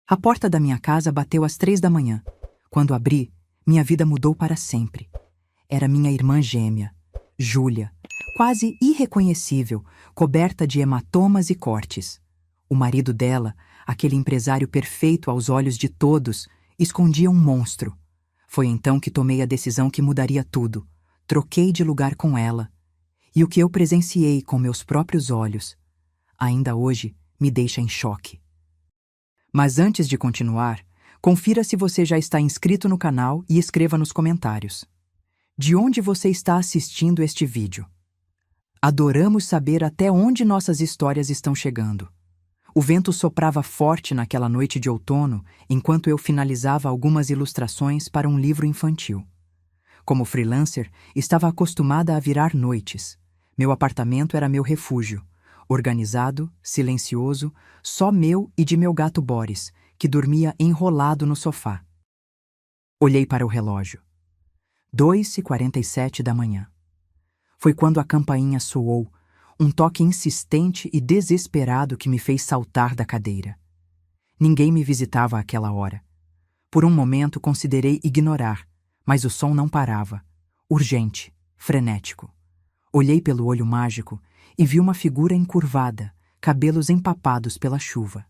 A porta da minha casa bateu às 3 da manhã. Quando abri, minha vida mudou para sempre. Era minha irmã gêmea, Júlia, quase irreconhecível, coberta de hematomas e cortes. O marido dela, aquele empresário perfeito aos olhos de todos, escondia um monstro. Foi então que tomei a decisão que mudaria tudo. Troquei de lugar com ela. E o que eu presenciei com meus próprios olhos, ainda hoje me deixa em choque. Mas antes de continuar, confira se você já está inscrito no canal e escreva nos comentários. De onde você está assistindo este vídeo? Adoramos saber até onde nossas histórias estão chegando. O vento soprava forte naquela noite de outono enquanto eu finalizava algumas ilustrações para um livro infantil. Como freelancer, estava acostumada a virar noites. Meu apartamento era meu refúgio. Organizado, silencioso, só meu e de meu gato Boris, que dormia enrolado no sofá. Olhei para o relógio. 2h47 da manhã. Foi quando a campainha soou, um toque insistente e desesperado que me fez saltar da cadeira. Ninguém me visitava àquela hora. Por um momento considerei ignorar, mas o som não parava. Urgente, frenético. Olhei pelo olho mágico e vi uma figura encurvada, cabelos empapados pela chuva.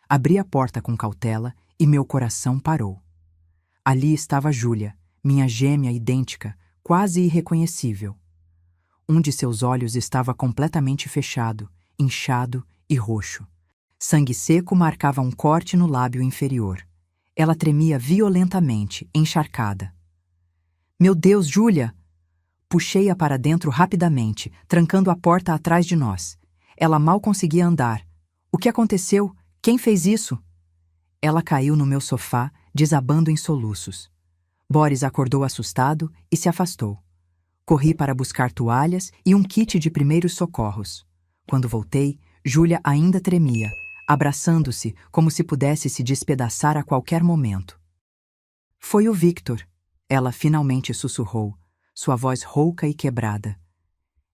Abri a porta com cautela e meu coração parou. Ali estava Júlia, minha gêmea idêntica, quase irreconhecível. Um de seus olhos estava completamente fechado, inchado e roxo. Sangue seco marcava um corte no lábio inferior. Ela tremia violentamente, encharcada. Meu Deus, Júlia! Puxei-a para dentro rapidamente, trancando a porta atrás de nós. Ela mal conseguia andar. O que aconteceu? Quem fez isso? Ela caiu no meu sofá, desabando em soluços. Boris acordou assustado e se afastou. Corri para buscar toalhas e um kit de primeiros socorros. Quando voltei, Júlia ainda tremia, abraçando-se como se pudesse se despedaçar a qualquer momento. Foi o Victor, ela finalmente sussurrou, sua voz rouca e quebrada.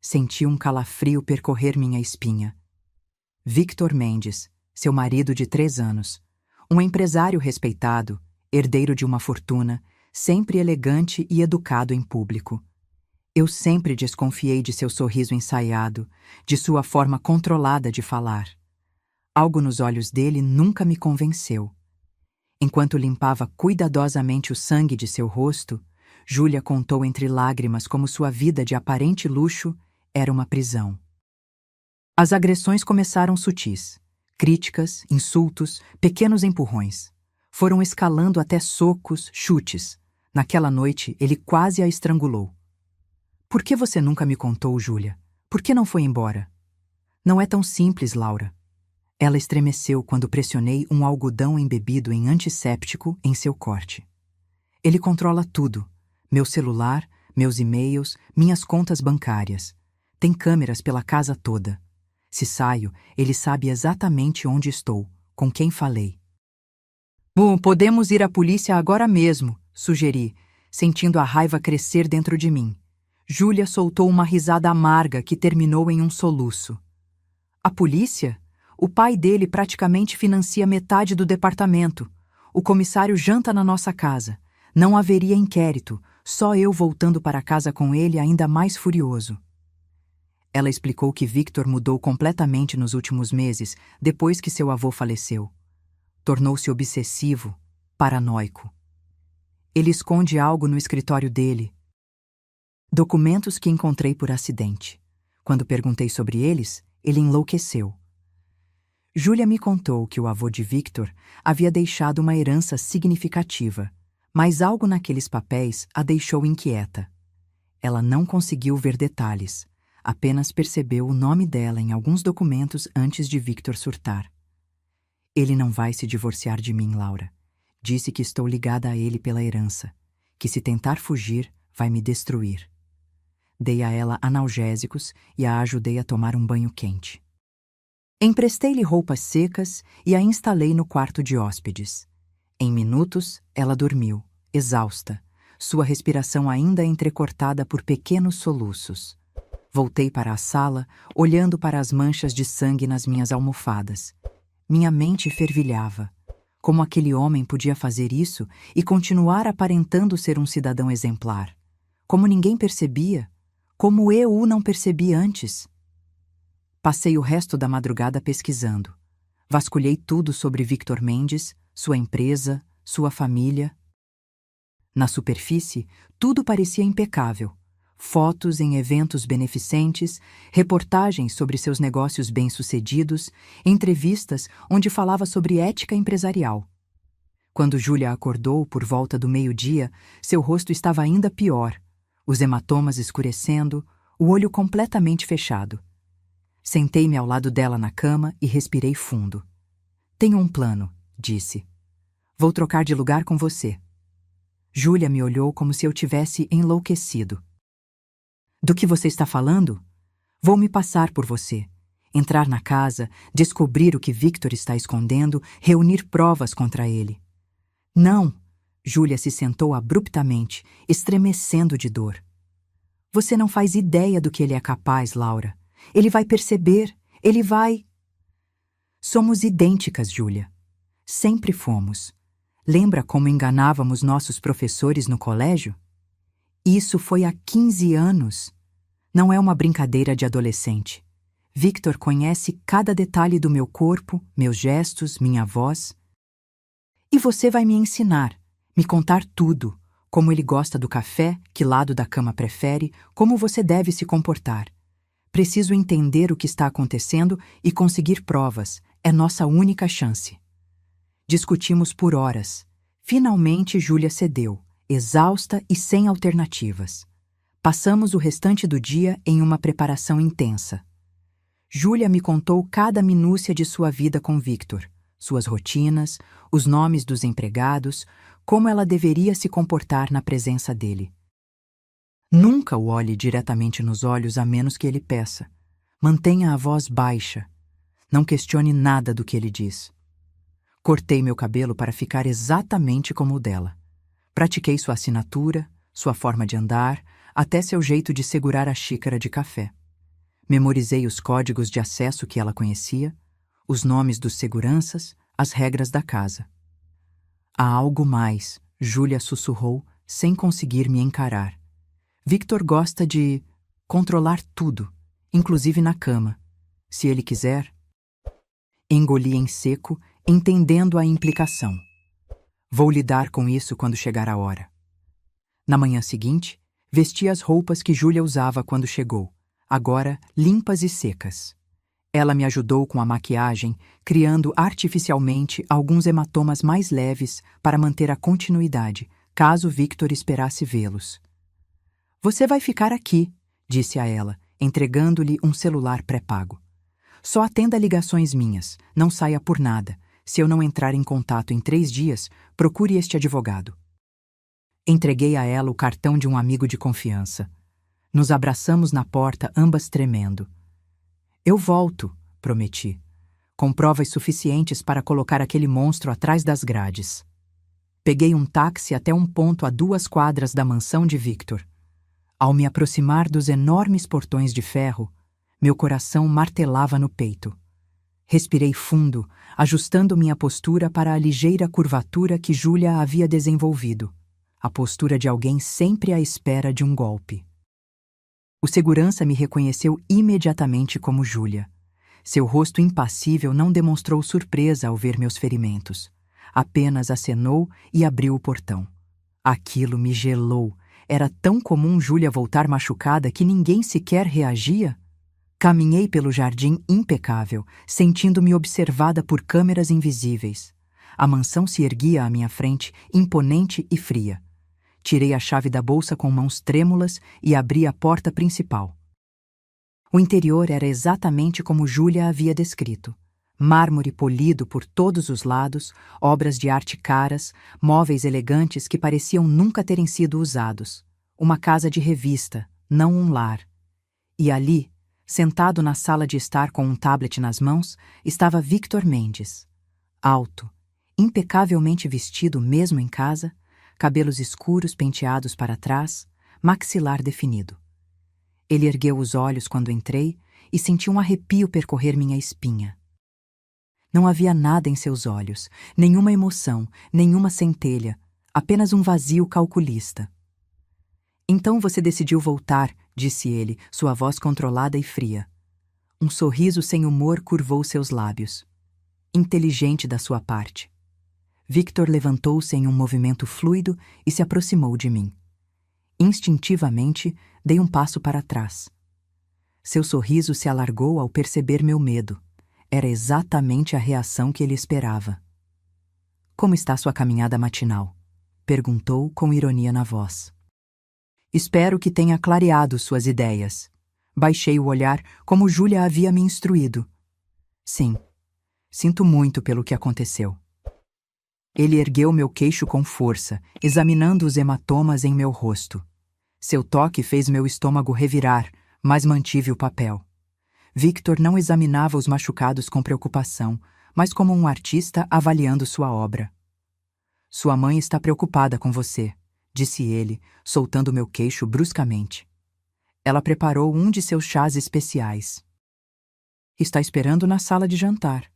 Senti um calafrio percorrer minha espinha. Victor Mendes, seu marido de 3 anos. Um empresário respeitado, herdeiro de uma fortuna, sempre elegante e educado em público. Eu sempre desconfiei de seu sorriso ensaiado, de sua forma controlada de falar. Algo nos olhos dele nunca me convenceu. Enquanto limpava cuidadosamente o sangue de seu rosto, Júlia contou entre lágrimas como sua vida de aparente luxo era uma prisão. As agressões começaram sutis. Críticas, insultos, pequenos empurrões. Foram escalando até socos, chutes. Naquela noite, ele quase a estrangulou. Por que você nunca me contou, Júlia? Por que não foi embora? Não é tão simples, Laura. Ela estremeceu quando pressionei um algodão embebido em antisséptico em seu corte. Ele controla tudo. Meu celular, meus e-mails, minhas contas bancárias. Tem câmeras pela casa toda. Se saio, ele sabe exatamente onde estou, com quem falei. Bom, podemos ir à polícia agora mesmo, sugeri, sentindo a raiva crescer dentro de mim. Júlia soltou uma risada amarga que terminou em um soluço. A polícia? O pai dele praticamente financia metade do departamento. O comissário janta na nossa casa. Não haveria inquérito, só eu voltando para casa com ele ainda mais furioso. Ela explicou que Victor mudou completamente nos últimos meses, depois que seu avô faleceu. Tornou-se obsessivo, paranoico. Ele esconde algo no escritório dele. Documentos que encontrei por acidente. Quando perguntei sobre eles, ele enlouqueceu. Júlia me contou que o avô de Victor havia deixado uma herança significativa, mas algo naqueles papéis a deixou inquieta. Ela não conseguiu ver detalhes, apenas percebeu o nome dela em alguns documentos antes de Victor surtar. Ele não vai se divorciar de mim, Laura. Disse que estou ligada a ele pela herança, que se tentar fugir, vai me destruir. Dei a ela analgésicos e a ajudei a tomar um banho quente. Emprestei-lhe roupas secas e a instalei no quarto de hóspedes. Em minutos, ela dormiu, exausta, sua respiração ainda entrecortada por pequenos soluços. Voltei para a sala, olhando para as manchas de sangue nas minhas almofadas. Minha mente fervilhava. Como aquele homem podia fazer isso e continuar aparentando ser um cidadão exemplar? Como ninguém percebia? Como eu o não percebi antes? Passei o resto da madrugada pesquisando. Vasculhei tudo sobre Victor Mendes, sua empresa, sua família. Na superfície, tudo parecia impecável. Fotos em eventos beneficentes, reportagens sobre seus negócios bem-sucedidos, entrevistas onde falava sobre ética empresarial. Quando Júlia acordou por volta do meio-dia, seu rosto estava ainda pior, os hematomas escurecendo, o olho completamente fechado. Sentei-me ao lado dela na cama e respirei fundo. Tenho um plano, disse. Vou trocar de lugar com você. Júlia me olhou como se eu tivesse enlouquecido. Do que você está falando? Vou me passar por você. Entrar na casa, descobrir o que Victor está escondendo, reunir provas contra ele. Não! Júlia se sentou abruptamente, estremecendo de dor. Você não faz ideia do que ele é capaz, Laura. Ele vai perceber, ele vai... Somos idênticas, Júlia. Sempre fomos. Lembra como enganávamos nossos professores no colégio? Isso foi há 15 anos. Não é uma brincadeira de adolescente. Victor conhece cada detalhe do meu corpo, meus gestos, minha voz. E você vai me ensinar, me contar tudo, como ele gosta do café, que lado da cama prefere, como você deve se comportar. Preciso entender o que está acontecendo e conseguir provas. É nossa única chance. Discutimos por horas. Finalmente, Júlia cedeu, exausta e sem alternativas. Passamos o restante do dia em uma preparação intensa. Júlia me contou cada minúcia de sua vida com Victor, suas rotinas, os nomes dos empregados, como ela deveria se comportar na presença dele. Nunca o olhe diretamente nos olhos a menos que ele peça. Mantenha a voz baixa. Não questione nada do que ele diz. Cortei meu cabelo para ficar exatamente como o dela. Pratiquei sua assinatura, sua forma de andar, até seu jeito de segurar a xícara de café. Memorizei os códigos de acesso que ela conhecia, os nomes dos seguranças, as regras da casa. Há algo mais, Júlia sussurrou, sem conseguir me encarar. Victor gosta de controlar tudo, inclusive na cama. Se ele quiser... Engoli em seco, entendendo a implicação. Vou lidar com isso quando chegar a hora. Na manhã seguinte, vesti as roupas que Júlia usava quando chegou, agora limpas e secas. Ela me ajudou com a maquiagem, criando artificialmente alguns hematomas mais leves para manter a continuidade, caso Victor esperasse vê-los. Você vai ficar aqui, disse a ela, entregando-lhe um celular pré-pago. Só atenda ligações minhas, não saia por nada. Se eu não entrar em contato em 3 dias, procure este advogado. Entreguei a ela o cartão de um amigo de confiança. Nos abraçamos na porta, ambas tremendo. Eu volto, prometi, com provas suficientes para colocar aquele monstro atrás das grades. Peguei um táxi até um ponto a 2 quadras da mansão de Victor. Ao me aproximar dos enormes portões de ferro, meu coração martelava no peito. Respirei fundo, ajustando minha postura para a ligeira curvatura que Júlia havia desenvolvido, a postura de alguém sempre à espera de um golpe. O segurança me reconheceu imediatamente como Júlia. Seu rosto impassível não demonstrou surpresa ao ver meus ferimentos. Apenas acenou e abriu o portão. Aquilo me gelou. Era tão comum Júlia voltar machucada que ninguém sequer reagia. Caminhei pelo jardim impecável, sentindo-me observada por câmeras invisíveis. A mansão se erguia à minha frente, imponente e fria. Tirei a chave da bolsa com mãos trêmulas e abri a porta principal. O interior era exatamente como Júlia havia descrito. Mármore polido por todos os lados, obras de arte caras, móveis elegantes que pareciam nunca terem sido usados. Uma casa de revista, não um lar. E ali, sentado na sala de estar com um tablet nas mãos, estava Victor Mendes. Alto, impecavelmente vestido mesmo em casa, cabelos escuros penteados para trás, maxilar definido. Ele ergueu os olhos quando entrei e senti um arrepio percorrer minha espinha. Não havia nada em seus olhos, nenhuma emoção, nenhuma centelha, apenas um vazio calculista. Então você decidiu voltar, disse ele, sua voz controlada e fria. Um sorriso sem humor curvou seus lábios. Inteligente da sua parte. Victor levantou-se em um movimento fluido e se aproximou de mim. Instintivamente, dei um passo para trás. Seu sorriso se alargou ao perceber meu medo. Era exatamente a reação que ele esperava. Como está sua caminhada matinal? Perguntou com ironia na voz. Espero que tenha clareado suas ideias. Baixei o olhar como Júlia havia me instruído. Sim, sinto muito pelo que aconteceu. Ele ergueu meu queixo com força, examinando os hematomas em meu rosto. Seu toque fez meu estômago revirar, mas mantive o papel. Victor não examinava os machucados com preocupação, mas como um artista avaliando sua obra. Sua mãe está preocupada com você, disse ele, soltando meu queixo bruscamente. Ela preparou um de seus chás especiais. Está esperando na sala de jantar.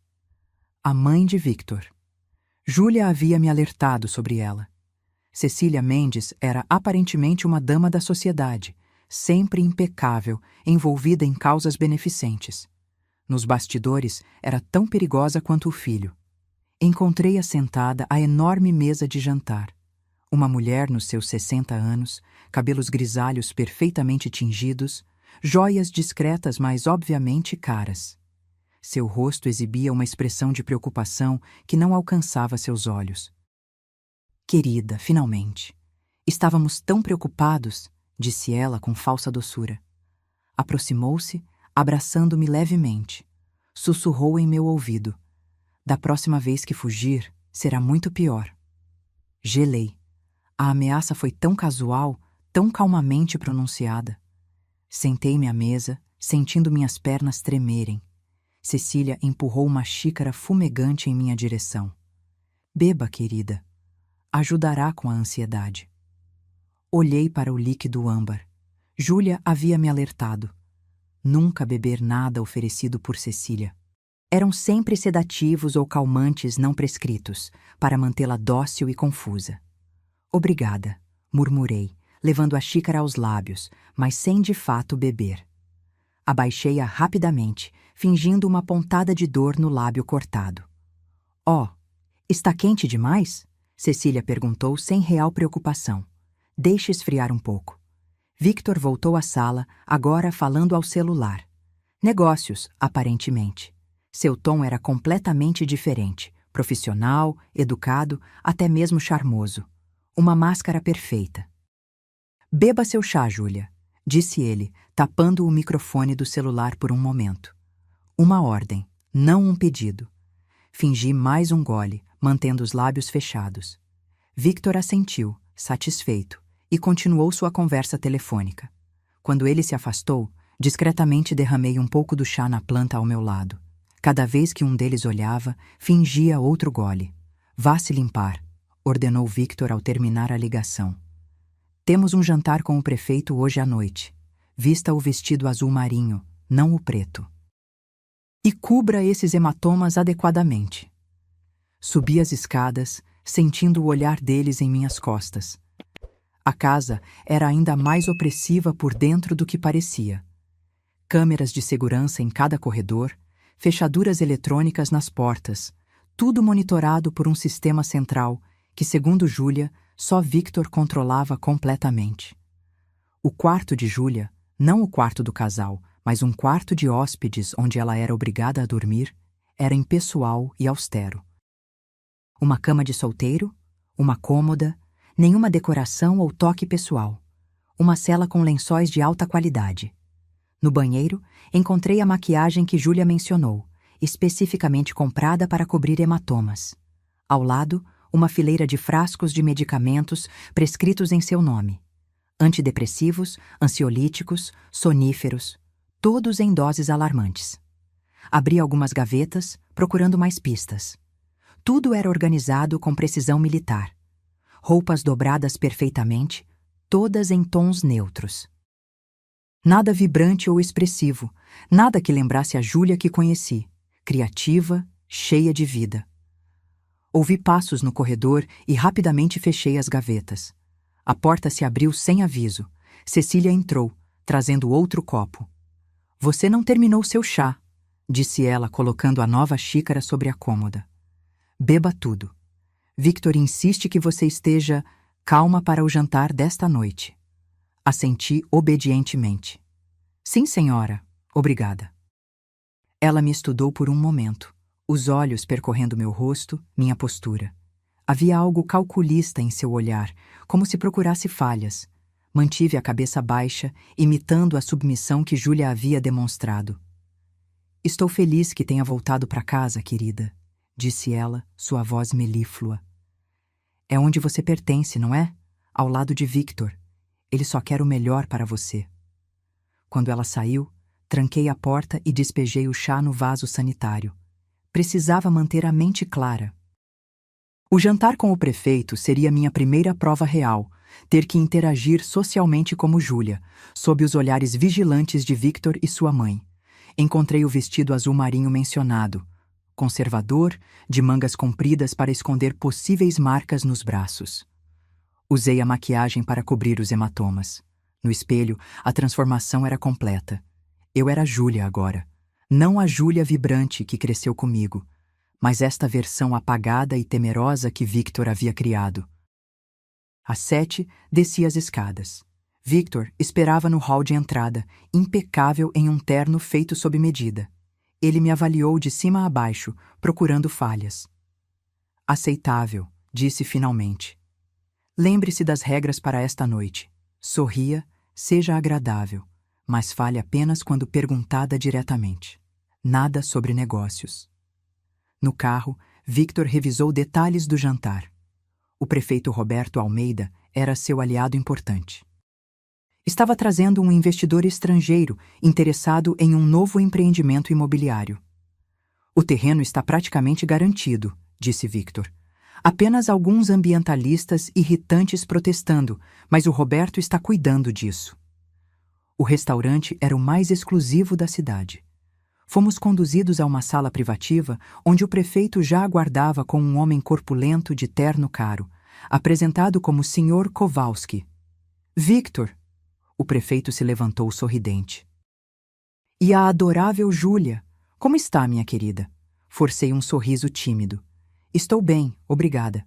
A mãe de Victor. Júlia havia me alertado sobre ela. Cecília Mendes era aparentemente uma dama da sociedade, sempre impecável, envolvida em causas beneficentes. Nos bastidores, era tão perigosa quanto o filho. Encontrei-a sentada à enorme mesa de jantar. Uma mulher nos seus 60 anos, cabelos grisalhos perfeitamente tingidos, joias discretas mas obviamente caras. Seu rosto exibia uma expressão de preocupação que não alcançava seus olhos. Querida, finalmente. Estávamos tão preocupados, disse ela com falsa doçura. Aproximou-se, abraçando-me levemente. Sussurrou em meu ouvido. Da próxima vez que fugir, será muito pior. Gelei. A ameaça foi tão casual, tão calmamente pronunciada. Sentei-me à mesa, sentindo minhas pernas tremerem. Cecília empurrou uma xícara fumegante em minha direção. Beba, querida. Ajudará com a ansiedade. Olhei para o líquido âmbar. Júlia havia me alertado. Nunca beber nada oferecido por Cecília. Eram sempre sedativos ou calmantes não prescritos, para mantê-la dócil e confusa. Obrigada, murmurei, levando a xícara aos lábios, mas sem de fato beber. Abaixei-a rapidamente, fingindo uma pontada de dor no lábio cortado. Oh, está quente demais? Cecília perguntou sem real preocupação. Deixe esfriar um pouco. Victor voltou à sala, agora falando ao celular. Negócios, aparentemente. Seu tom era completamente diferente, profissional, educado, até mesmo charmoso. Uma máscara perfeita. Beba seu chá, Júlia, disse ele, tapando o microfone do celular por um momento. Uma ordem, não um pedido. Fingi mais um gole, mantendo os lábios fechados. Victor assentiu, satisfeito, e continuou sua conversa telefônica. Quando ele se afastou, discretamente derramei um pouco do chá na planta ao meu lado. Cada vez que um deles olhava, fingia outro gole. Vá se limpar, ordenou Victor ao terminar a ligação. Temos um jantar com o prefeito hoje à noite. Vista o vestido azul marinho, não o preto. E cubra esses hematomas adequadamente. Subi as escadas, sentindo o olhar deles em minhas costas. A casa era ainda mais opressiva por dentro do que parecia. Câmeras de segurança em cada corredor, fechaduras eletrônicas nas portas, tudo monitorado por um sistema central que, segundo Júlia, só Victor controlava completamente. O quarto de Júlia, não o quarto do casal, mas um quarto de hóspedes onde ela era obrigada a dormir, era impessoal e austero. Uma cama de solteiro, uma cômoda, nenhuma decoração ou toque pessoal. Uma cela com lençóis de alta qualidade. No banheiro, encontrei a maquiagem que Júlia mencionou, especificamente comprada para cobrir hematomas. Ao lado, uma fileira de frascos de medicamentos prescritos em seu nome. Antidepressivos, ansiolíticos, soníferos, todos em doses alarmantes. Abri algumas gavetas, procurando mais pistas. Tudo era organizado com precisão militar. Roupas dobradas perfeitamente, todas em tons neutros. Nada vibrante ou expressivo, nada que lembrasse a Júlia que conheci, criativa, cheia de vida. Ouvi passos no corredor e rapidamente fechei as gavetas. A porta se abriu sem aviso. Cecília entrou, trazendo outro copo. Você não terminou seu chá, disse ela, colocando a nova xícara sobre a cômoda. Beba tudo. Victor insiste que você esteja calma para o jantar desta noite. Assenti obedientemente. Sim, senhora. Obrigada. Ela me estudou por um momento, os olhos percorrendo meu rosto, minha postura. Havia algo calculista em seu olhar, como se procurasse falhas. Mantive a cabeça baixa, imitando a submissão que Júlia havia demonstrado. Estou feliz que tenha voltado para casa, querida, disse ela, sua voz melíflua. É onde você pertence, não é? Ao lado de Victor. Ele só quer o melhor para você. Quando ela saiu, tranquei a porta e despejei o chá no vaso sanitário. Precisava manter a mente clara. O jantar com o prefeito seria minha primeira prova real, ter que interagir socialmente como Júlia, sob os olhares vigilantes de Victor e sua mãe. Encontrei o vestido azul marinho mencionado, conservador, de mangas compridas para esconder possíveis marcas nos braços. Usei a maquiagem para cobrir os hematomas. No espelho, a transformação era completa. Eu era Júlia agora. Não a Júlia vibrante que cresceu comigo, mas esta versão apagada e temerosa que Victor havia criado. Às 7, desci as escadas. Victor esperava no hall de entrada, impecável em um terno feito sob medida. Ele me avaliou de cima a baixo, procurando falhas. Aceitável, disse finalmente. Lembre-se das regras para esta noite. Sorria, seja agradável, mas fale apenas quando perguntada diretamente. Nada sobre negócios. No carro, Victor revisou detalhes do jantar. O prefeito Roberto Almeida era seu aliado importante. Estava trazendo um investidor estrangeiro interessado em um novo empreendimento imobiliário. O terreno está praticamente garantido, disse Victor. Apenas alguns ambientalistas irritantes protestando, mas o Roberto está cuidando disso. O restaurante era o mais exclusivo da cidade. Fomos conduzidos a uma sala privativa, onde o prefeito já aguardava com um homem corpulento de terno caro, apresentado como Sr. Kowalski. Victor! O prefeito se levantou sorridente. E a adorável Júlia? Como está, minha querida? Forcei um sorriso tímido. Estou bem, obrigada.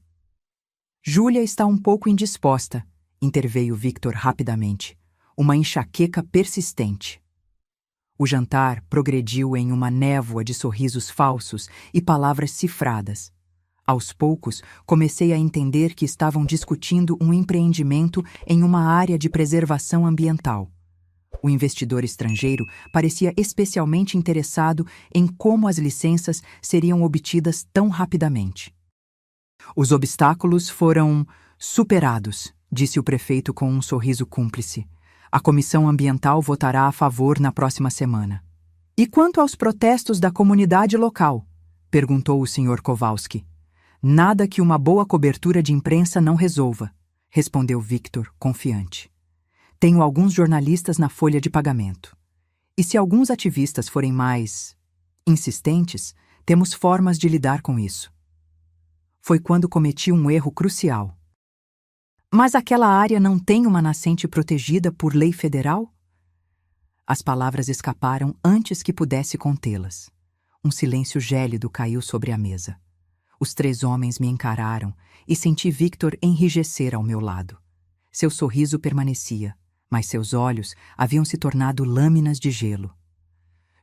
Júlia está um pouco indisposta, interveio Victor rapidamente. Uma enxaqueca persistente. O jantar progrediu em uma névoa de sorrisos falsos e palavras cifradas. Aos poucos, comecei a entender que estavam discutindo um empreendimento em uma área de preservação ambiental. O investidor estrangeiro parecia especialmente interessado em como as licenças seriam obtidas tão rapidamente. Os obstáculos foram superados, disse o prefeito com um sorriso cúmplice. A comissão ambiental votará a favor na próxima semana. E quanto aos protestos da comunidade local? Perguntou o Sr. Kowalski. Nada que uma boa cobertura de imprensa não resolva, respondeu Victor, confiante. Tenho alguns jornalistas na folha de pagamento. E se alguns ativistas forem mais insistentes, temos formas de lidar com isso. Foi quando cometi um erro crucial. Mas aquela área não tem uma nascente protegida por lei federal? As palavras escaparam antes que pudesse contê-las. Um silêncio gélido caiu sobre a mesa. Os três homens me encararam e senti Victor enrijecer ao meu lado. Seu sorriso permanecia, mas seus olhos haviam se tornado lâminas de gelo.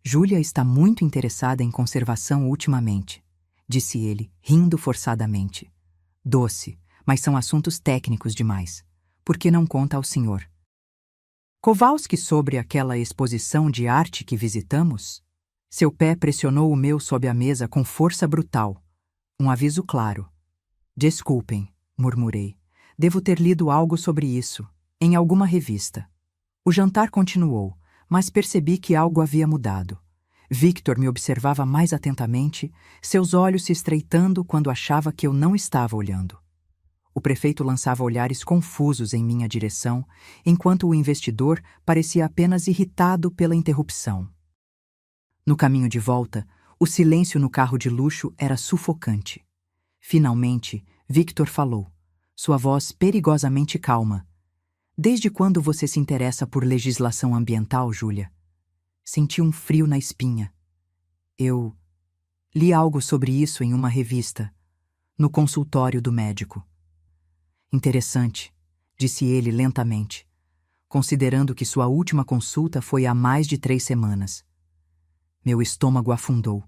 Júlia está muito interessada em conservação ultimamente, disse ele, rindo forçadamente. Doce, mas são assuntos técnicos demais. Por que não conta ao senhor? Kowalski sobre aquela exposição de arte que visitamos? Seu pé pressionou o meu sob a mesa com força brutal. Um aviso claro. Desculpem, murmurei. Devo ter lido algo sobre isso, em alguma revista. O jantar continuou, mas percebi que algo havia mudado. Victor me observava mais atentamente, seus olhos se estreitando quando achava que eu não estava olhando. O prefeito lançava olhares confusos em minha direção, enquanto o investidor parecia apenas irritado pela interrupção. No caminho de volta, O silêncio no carro de luxo era sufocante. Finalmente, Victor falou, sua voz perigosamente calma. Desde quando você se interessa por legislação ambiental, Júlia? Senti um frio na espinha. Eu li algo sobre isso em uma revista, no consultório do médico. Interessante, disse ele lentamente, considerando que sua última consulta foi há mais de 3 semanas. Meu estômago afundou.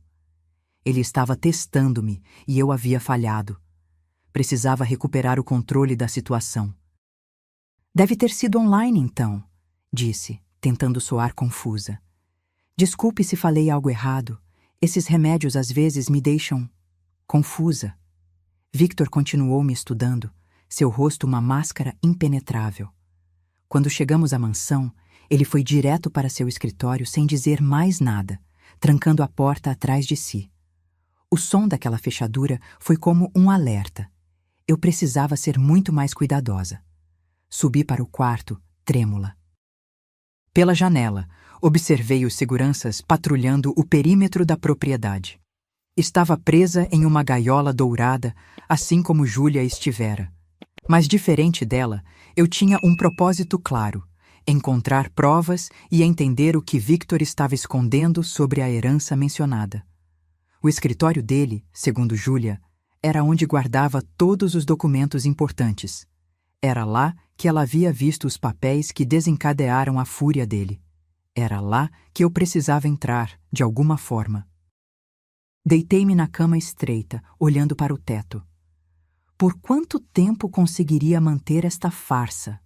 Ele estava testando-me e eu havia falhado. Precisava recuperar o controle da situação. Deve ter sido online, então, disse, tentando soar confusa. Desculpe se falei algo errado. Esses remédios às vezes me deixam confusa. Victor continuou me estudando, seu rosto uma máscara impenetrável. Quando chegamos à mansão, ele foi direto para seu escritório sem dizer mais nada, trancando a porta atrás de si. O som daquela fechadura foi como um alerta. Eu precisava ser muito mais cuidadosa. Subi para o quarto, trêmula. Pela janela, observei os seguranças patrulhando o perímetro da propriedade. Estava presa em uma gaiola dourada, assim como Júlia estivera. Mas diferente dela, eu tinha um propósito claro: encontrar provas e entender o que Victor estava escondendo sobre a herança mencionada. O escritório dele, segundo Júlia, era onde guardava todos os documentos importantes. Era lá que ela havia visto os papéis que desencadearam a fúria dele. Era lá que eu precisava entrar, de alguma forma. Deitei-me na cama estreita, olhando para o teto. Por quanto tempo conseguiria manter esta farsa?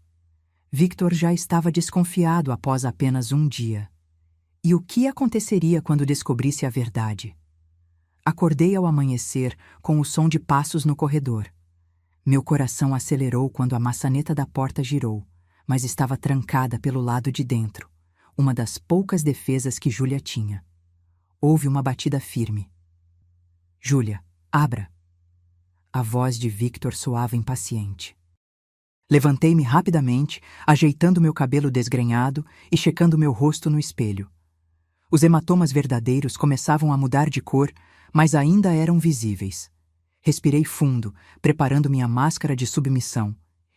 Victor já estava desconfiado após apenas um dia. E o que aconteceria quando descobrisse a verdade? Acordei ao amanhecer com o som de passos no corredor. Meu coração acelerou quando a maçaneta da porta girou, mas estava trancada pelo lado de dentro, uma das poucas defesas que Júlia tinha. Houve uma batida firme. Júlia, abra. A voz de Victor soava impaciente. Levantei-me rapidamente, ajeitando meu cabelo desgrenhado e checando meu rosto no espelho. Os hematomas verdadeiros começavam a mudar de cor, mas ainda eram visíveis. Respirei fundo, preparando minha máscara de submissão,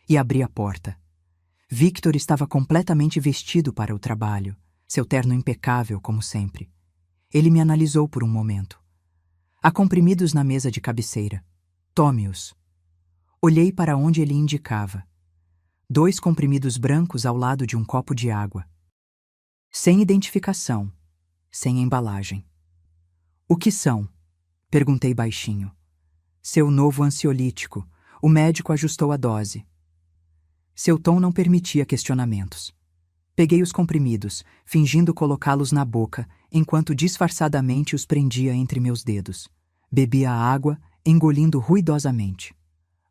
e abri a porta. Victor estava completamente vestido para o trabalho, seu terno impecável, como sempre. Ele me analisou por um momento. Há comprimidos na mesa de cabeceira. Tome-os. Olhei para onde ele indicava. 2 comprimidos brancos ao lado de um copo de água. Sem identificação, sem embalagem. O que são? Perguntei baixinho. Seu novo ansiolítico. O médico ajustou a dose. Seu tom não permitia questionamentos. Peguei os comprimidos, fingindo colocá-los na boca, enquanto disfarçadamente os prendia entre meus dedos. Bebi a água, engolindo ruidosamente.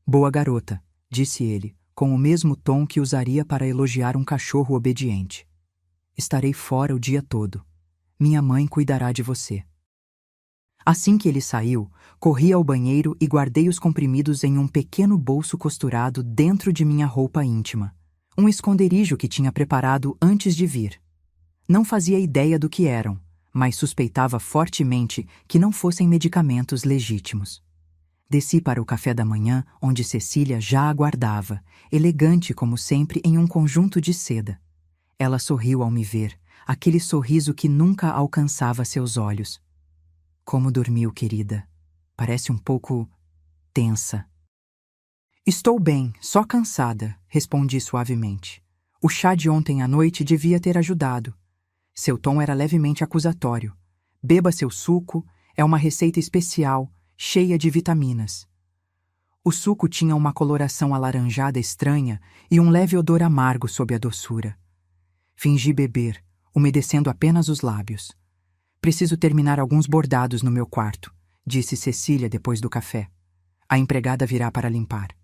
Boa garota, disse ele, com o mesmo tom que usaria para elogiar um cachorro obediente. Estarei fora o dia todo. Minha mãe cuidará de você. Assim que ele saiu, corri ao banheiro e guardei os comprimidos em um pequeno bolso costurado dentro de minha roupa íntima, um esconderijo que tinha preparado antes de vir. Não fazia ideia do que eram, mas suspeitava fortemente que não fossem medicamentos legítimos. Desci para o café da manhã, onde Cecília já aguardava, elegante como sempre em um conjunto de seda. Ela sorriu ao me ver, aquele sorriso que nunca alcançava seus olhos. Como dormiu, querida? Parece um pouco tensa. Estou bem, só cansada, respondi suavemente. O chá de ontem à noite devia ter ajudado. Seu tom era levemente acusatório. Beba seu suco, é uma receita especial, cheia de vitaminas. O suco tinha uma coloração alaranjada estranha e um leve odor amargo sob a doçura. Fingi beber, umedecendo apenas os lábios. Preciso terminar alguns bordados no meu quarto, disse Cecília depois do café. A empregada virá para limpar.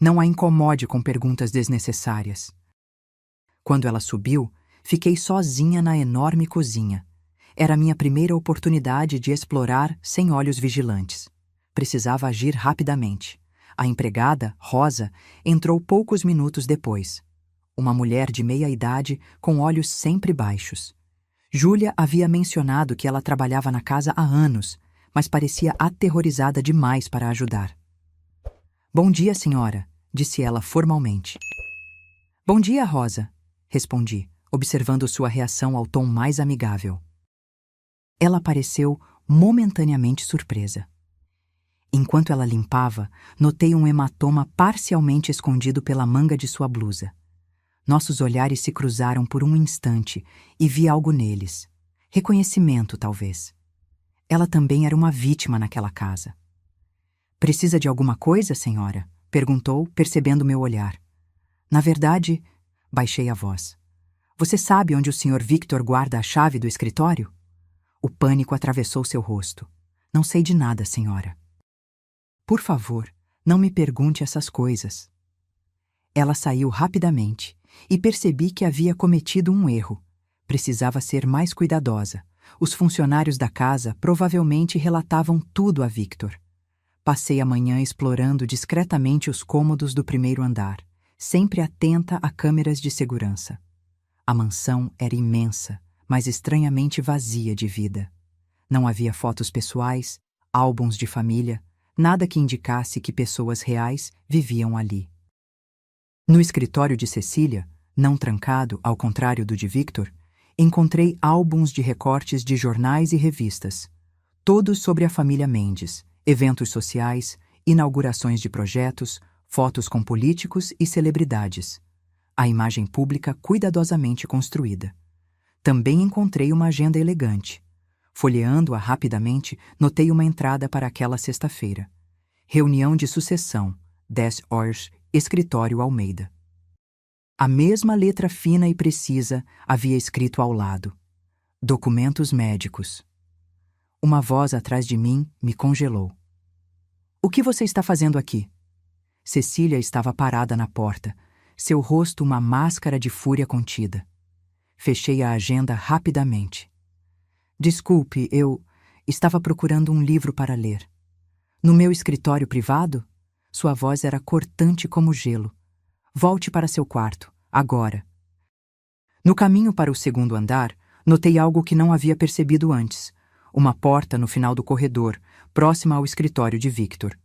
Não a incomode com perguntas desnecessárias. Quando ela subiu, fiquei sozinha na enorme cozinha. Era a minha primeira oportunidade de explorar sem olhos vigilantes. Precisava agir rapidamente. A empregada, Rosa, entrou poucos minutos depois. Uma mulher de meia idade com olhos sempre baixos. Júlia havia mencionado que ela trabalhava na casa há anos, mas parecia aterrorizada demais para ajudar. Bom dia, senhora, disse ela formalmente. Bom dia, Rosa, respondi, observando sua reação ao tom mais amigável. Ela pareceu momentaneamente surpresa. Enquanto ela limpava, notei um hematoma parcialmente escondido pela manga de sua blusa. Nossos olhares se cruzaram por um instante e vi algo neles. Reconhecimento, talvez. Ela também era uma vítima naquela casa. Precisa de alguma coisa, senhora? Perguntou, percebendo meu olhar. Na verdade, baixei a voz. Você sabe onde o Sr. Victor guarda a chave do escritório? O pânico atravessou seu rosto. Não sei de nada, senhora. Por favor, não me pergunte essas coisas. Ela saiu rapidamente e percebi que havia cometido um erro. Precisava ser mais cuidadosa. Os funcionários da casa provavelmente relatavam tudo a Victor. Passei a manhã explorando discretamente os cômodos do primeiro andar, sempre atenta a câmeras de segurança. A mansão era imensa, mas estranhamente vazia de vida. Não havia fotos pessoais, álbuns de família, nada que indicasse que pessoas reais viviam ali. No escritório de Cecília, não trancado, ao contrário do de Victor, encontrei álbuns de recortes de jornais e revistas, todos sobre a família Mendes, eventos sociais, inaugurações de projetos, fotos com políticos e celebridades. A imagem pública cuidadosamente construída. Também encontrei uma agenda elegante. Folheando-a rapidamente, notei uma entrada para aquela sexta-feira. Reunião de sucessão, 10 horas, Escritório Almeida. A mesma letra fina e precisa havia escrito ao lado. Documentos médicos. Uma voz atrás de mim me congelou. O que você está fazendo aqui? Cecília estava parada na porta, seu rosto uma máscara de fúria contida. Fechei a agenda rapidamente. Desculpe, eu estava procurando um livro para ler. No meu escritório privado? Sua voz era cortante como gelo. Volte para seu quarto, agora. No caminho para o segundo andar, notei algo que não havia percebido antes. Uma porta no final do corredor, próxima ao escritório de Victor.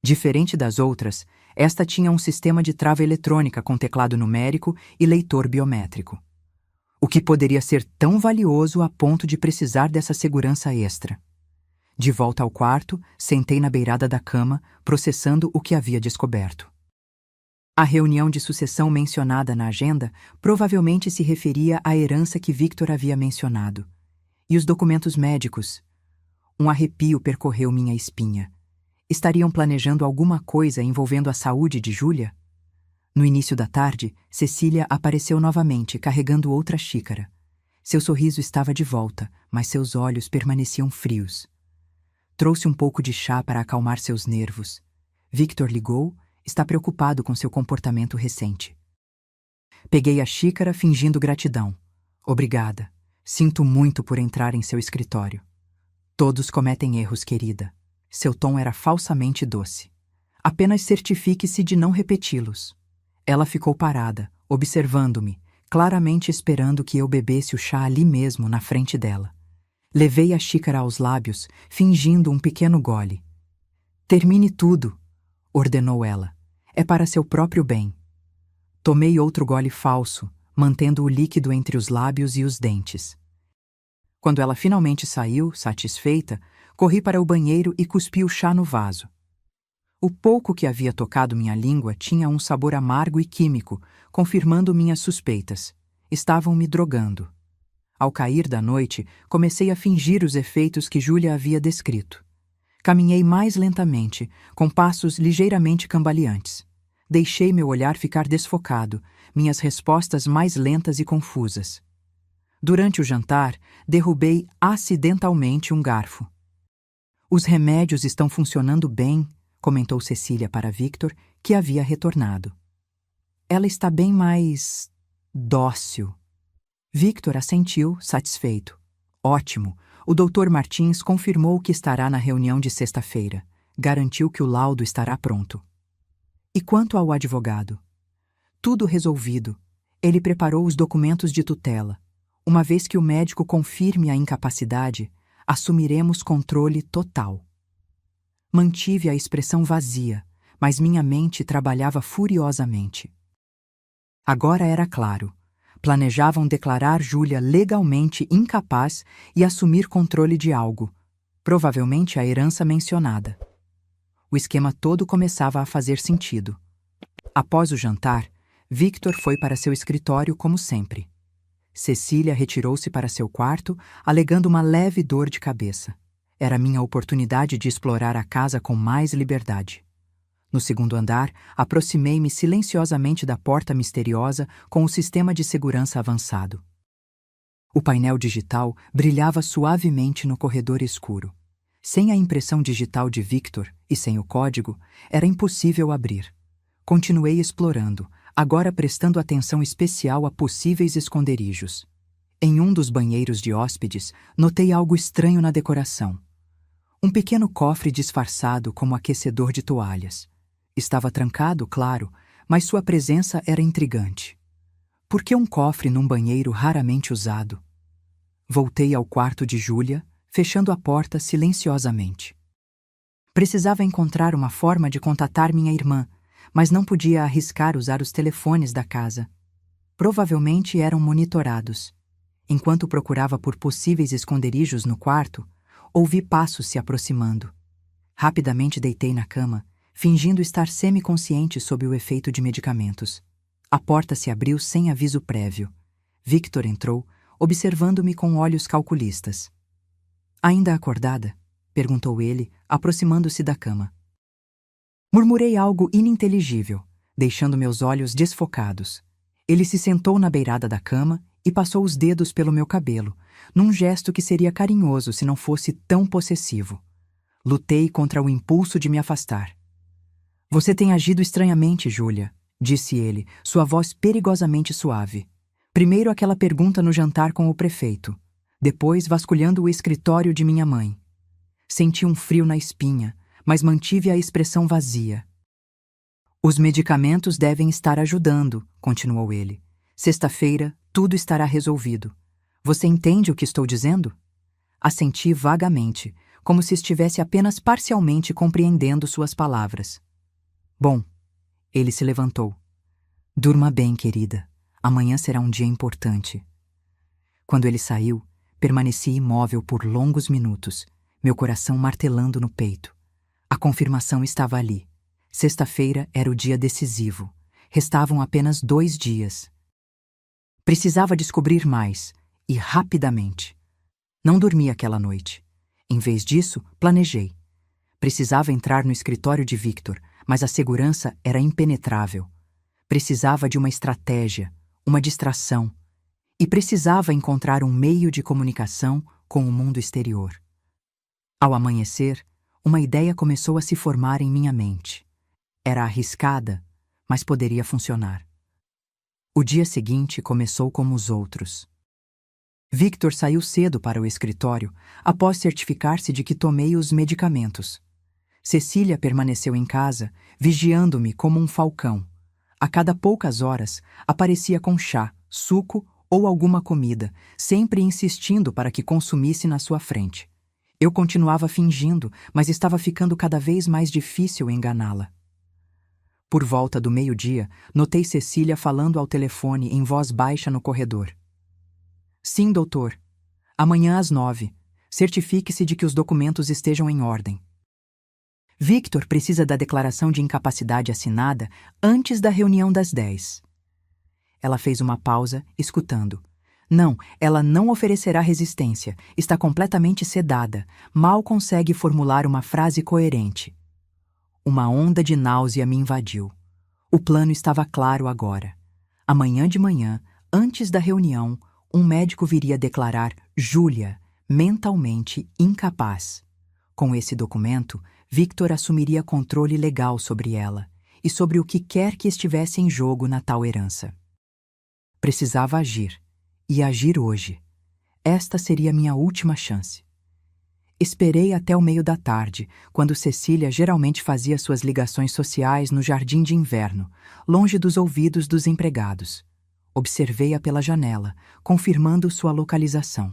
Diferente das outras, esta tinha um sistema de trava eletrônica com teclado numérico e leitor biométrico. O que poderia ser tão valioso a ponto de precisar dessa segurança extra? De volta ao quarto, sentei na beirada da cama, processando o que havia descoberto. A reunião de sucessão mencionada na agenda provavelmente se referia à herança que Victor havia mencionado. E os documentos médicos? Um arrepio percorreu minha espinha. Estariam planejando alguma coisa envolvendo a saúde de Júlia? No início da tarde, Cecília apareceu novamente, carregando outra xícara. Seu sorriso estava de volta, mas seus olhos permaneciam frios. Trouxe um pouco de chá para acalmar seus nervos. Victor ligou, está preocupado com seu comportamento recente. Peguei a xícara fingindo gratidão. Obrigada. Sinto muito por entrar em seu escritório. Todos cometem erros, querida. Seu tom era falsamente doce. Apenas certifique-se de não repeti-los. Ela ficou parada, observando-me, claramente esperando que eu bebesse o chá ali mesmo, na frente dela. Levei a xícara aos lábios, fingindo um pequeno gole. Termine tudo, ordenou ela. É para seu próprio bem. Tomei outro gole falso, mantendo o líquido entre os lábios e os dentes. Quando ela finalmente saiu, satisfeita, corri para o banheiro e cuspi o chá no vaso. O pouco que havia tocado minha língua tinha um sabor amargo e químico, confirmando minhas suspeitas. Estavam me drogando. Ao cair da noite, comecei a fingir os efeitos que Júlia havia descrito. Caminhei mais lentamente, com passos ligeiramente cambaleantes. Deixei meu olhar ficar desfocado, minhas respostas mais lentas e confusas. Durante o jantar, derrubei acidentalmente um garfo. Os remédios estão funcionando bem, comentou Cecília para Victor, que havia retornado. Ela está bem mais dócil. Victor assentiu, satisfeito. Ótimo. O Dr. Martins confirmou que estará na reunião de sexta-feira. Garantiu que o laudo estará pronto. E quanto ao advogado? Tudo resolvido. Ele preparou os documentos de tutela. Uma vez que o médico confirme a incapacidade, assumiremos controle total. Mantive a expressão vazia, mas minha mente trabalhava furiosamente. Agora era claro. Planejavam declarar Júlia legalmente incapaz e assumir controle de algo, provavelmente a herança mencionada. O esquema todo começava a fazer sentido. Após o jantar, Victor foi para seu escritório como sempre. Cecília retirou-se para seu quarto, alegando uma leve dor de cabeça. Era minha oportunidade de explorar a casa com mais liberdade. No segundo andar, aproximei-me silenciosamente da porta misteriosa com o sistema de segurança avançado. O painel digital brilhava suavemente no corredor escuro. Sem a impressão digital de Victor e sem o código, era impossível abrir. Continuei explorando, agora prestando atenção especial a possíveis esconderijos. Em um dos banheiros de hóspedes, notei algo estranho na decoração. Um pequeno cofre disfarçado como aquecedor de toalhas. Estava trancado, claro, mas sua presença era intrigante. Por que um cofre num banheiro raramente usado? Voltei ao quarto de Júlia, fechando a porta silenciosamente. Precisava encontrar uma forma de contatar minha irmã, mas não podia arriscar usar os telefones da casa. Provavelmente eram monitorados. Enquanto procurava por possíveis esconderijos no quarto, ouvi passos se aproximando. Rapidamente deitei na cama, fingindo estar semiconsciente sob o efeito de medicamentos. A porta se abriu sem aviso prévio. Victor entrou, observando-me com olhos calculistas. "Ainda acordada?" perguntou ele, aproximando-se da cama. Murmurei algo ininteligível, deixando meus olhos desfocados. Ele se sentou na beirada da cama e passou os dedos pelo meu cabelo, num gesto que seria carinhoso se não fosse tão possessivo. Lutei contra o impulso de me afastar. "Você tem agido estranhamente, Júlia", disse ele, sua voz perigosamente suave. Primeiro aquela pergunta no jantar com o prefeito, depois vasculhando o escritório de minha mãe. Senti um frio na espinha, mas mantive a expressão vazia. "Os medicamentos devem estar ajudando", continuou ele. "Sexta-feira, tudo estará resolvido. Você entende o que estou dizendo?" Assenti vagamente, como se estivesse apenas parcialmente compreendendo suas palavras. "Bom", ele se levantou. "Durma bem, querida. Amanhã será um dia importante." Quando ele saiu, permaneci imóvel por longos minutos, meu coração martelando no peito. A confirmação estava ali. Sexta-feira era o dia decisivo. Restavam apenas 2 dias. Precisava descobrir mais, e rapidamente. Não dormi aquela noite. Em vez disso, planejei. Precisava entrar no escritório de Victor, mas a segurança era impenetrável. Precisava de uma estratégia, uma distração. E precisava encontrar um meio de comunicação com o mundo exterior. Ao amanhecer, uma ideia começou a se formar em minha mente. Era arriscada, mas poderia funcionar. O dia seguinte começou como os outros. Victor saiu cedo para o escritório, após certificar-se de que tomei os medicamentos. Cecília permaneceu em casa, vigiando-me como um falcão. A cada poucas horas, aparecia com chá, suco ou alguma comida, sempre insistindo para que consumisse na sua frente. Eu continuava fingindo, mas estava ficando cada vez mais difícil enganá-la. Por volta do meio-dia, notei Cecília falando ao telefone em voz baixa no corredor. "Sim, doutor. Amanhã às 9. Certifique-se de que os documentos estejam em ordem. Victor precisa da declaração de incapacidade assinada antes da reunião das 10. Ela fez uma pausa, escutando. Não, ela não oferecerá resistência. Está completamente sedada. Mal consegue formular uma frase coerente. Uma onda de náusea me invadiu. O plano estava claro agora. Amanhã de manhã, antes da reunião, um médico viria declarar Júlia mentalmente incapaz. Com esse documento, Victor assumiria controle legal sobre ela e sobre o que quer que estivesse em jogo na tal herança. Precisava agir, e agir hoje. Esta seria minha última chance. Esperei até o meio da tarde, quando Cecília geralmente fazia suas ligações sociais no jardim de inverno, longe dos ouvidos dos empregados. Observei-a pela janela, confirmando sua localização.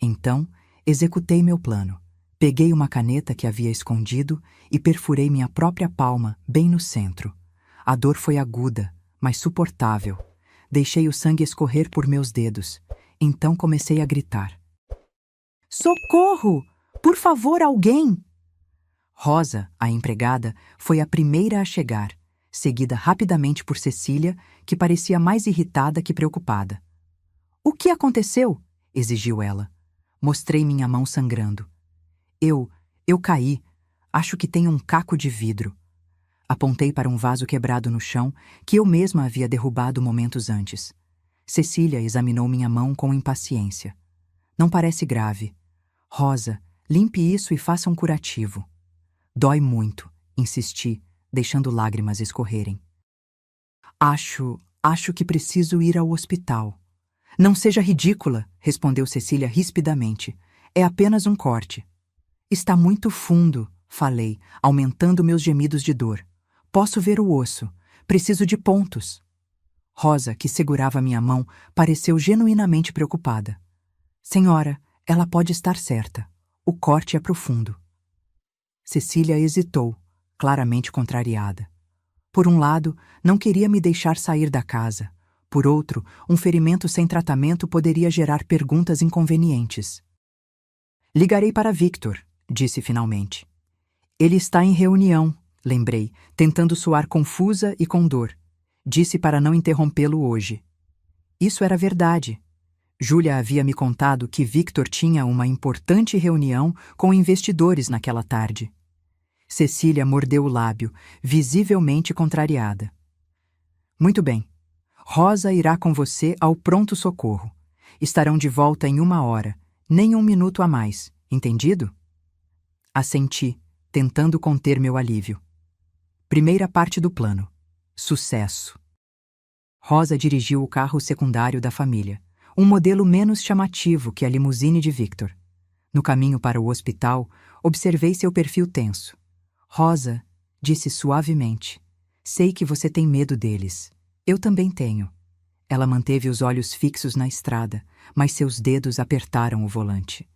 Então, executei meu plano. Peguei uma caneta que havia escondido e perfurei minha própria palma bem no centro. A dor foi aguda, mas suportável. Deixei o sangue escorrer por meus dedos. Então comecei a gritar. Socorro! Por favor, alguém! Rosa, a empregada, foi a primeira a chegar, seguida rapidamente por Cecília, que parecia mais irritada que preocupada. O que aconteceu? Exigiu ela. Mostrei minha mão sangrando. Eu caí. Acho que tem um caco de vidro. Apontei para um vaso quebrado no chão que eu mesma havia derrubado momentos antes. Cecília examinou minha mão com impaciência. Não parece grave. Rosa, limpe isso e faça um curativo. Dói muito, insisti, deixando lágrimas escorrerem. Acho que preciso ir ao hospital. Não seja ridícula, respondeu Cecília rispidamente. É apenas um corte. Está muito fundo, falei, aumentando meus gemidos de dor. Posso ver o osso. Preciso de pontos. Rosa, que segurava minha mão, pareceu genuinamente preocupada. Senhora, ela pode estar certa. O corte é profundo. Cecília hesitou, claramente contrariada. Por um lado, não queria me deixar sair da casa. Por outro, um ferimento sem tratamento poderia gerar perguntas inconvenientes. Ligarei para Victor, disse finalmente. Ele está em reunião, lembrei, tentando soar confusa e com dor. Disse para não interrompê-lo hoje. Isso era verdade. Júlia havia me contado que Victor tinha uma importante reunião com investidores naquela tarde. Cecília mordeu o lábio, visivelmente contrariada. Muito bem. Rosa irá com você ao pronto-socorro. Estarão de volta em 1 hora, nem 1 minuto a mais, entendido? Assenti, tentando conter meu alívio. Primeira parte do plano. Sucesso. Rosa dirigiu o carro secundário da família, um modelo menos chamativo que a limusine de Victor. No caminho para o hospital, observei seu perfil tenso. Rosa, disse suavemente, sei que você tem medo deles. Eu também tenho. Ela manteve os olhos fixos na estrada, mas seus dedos apertaram o volante.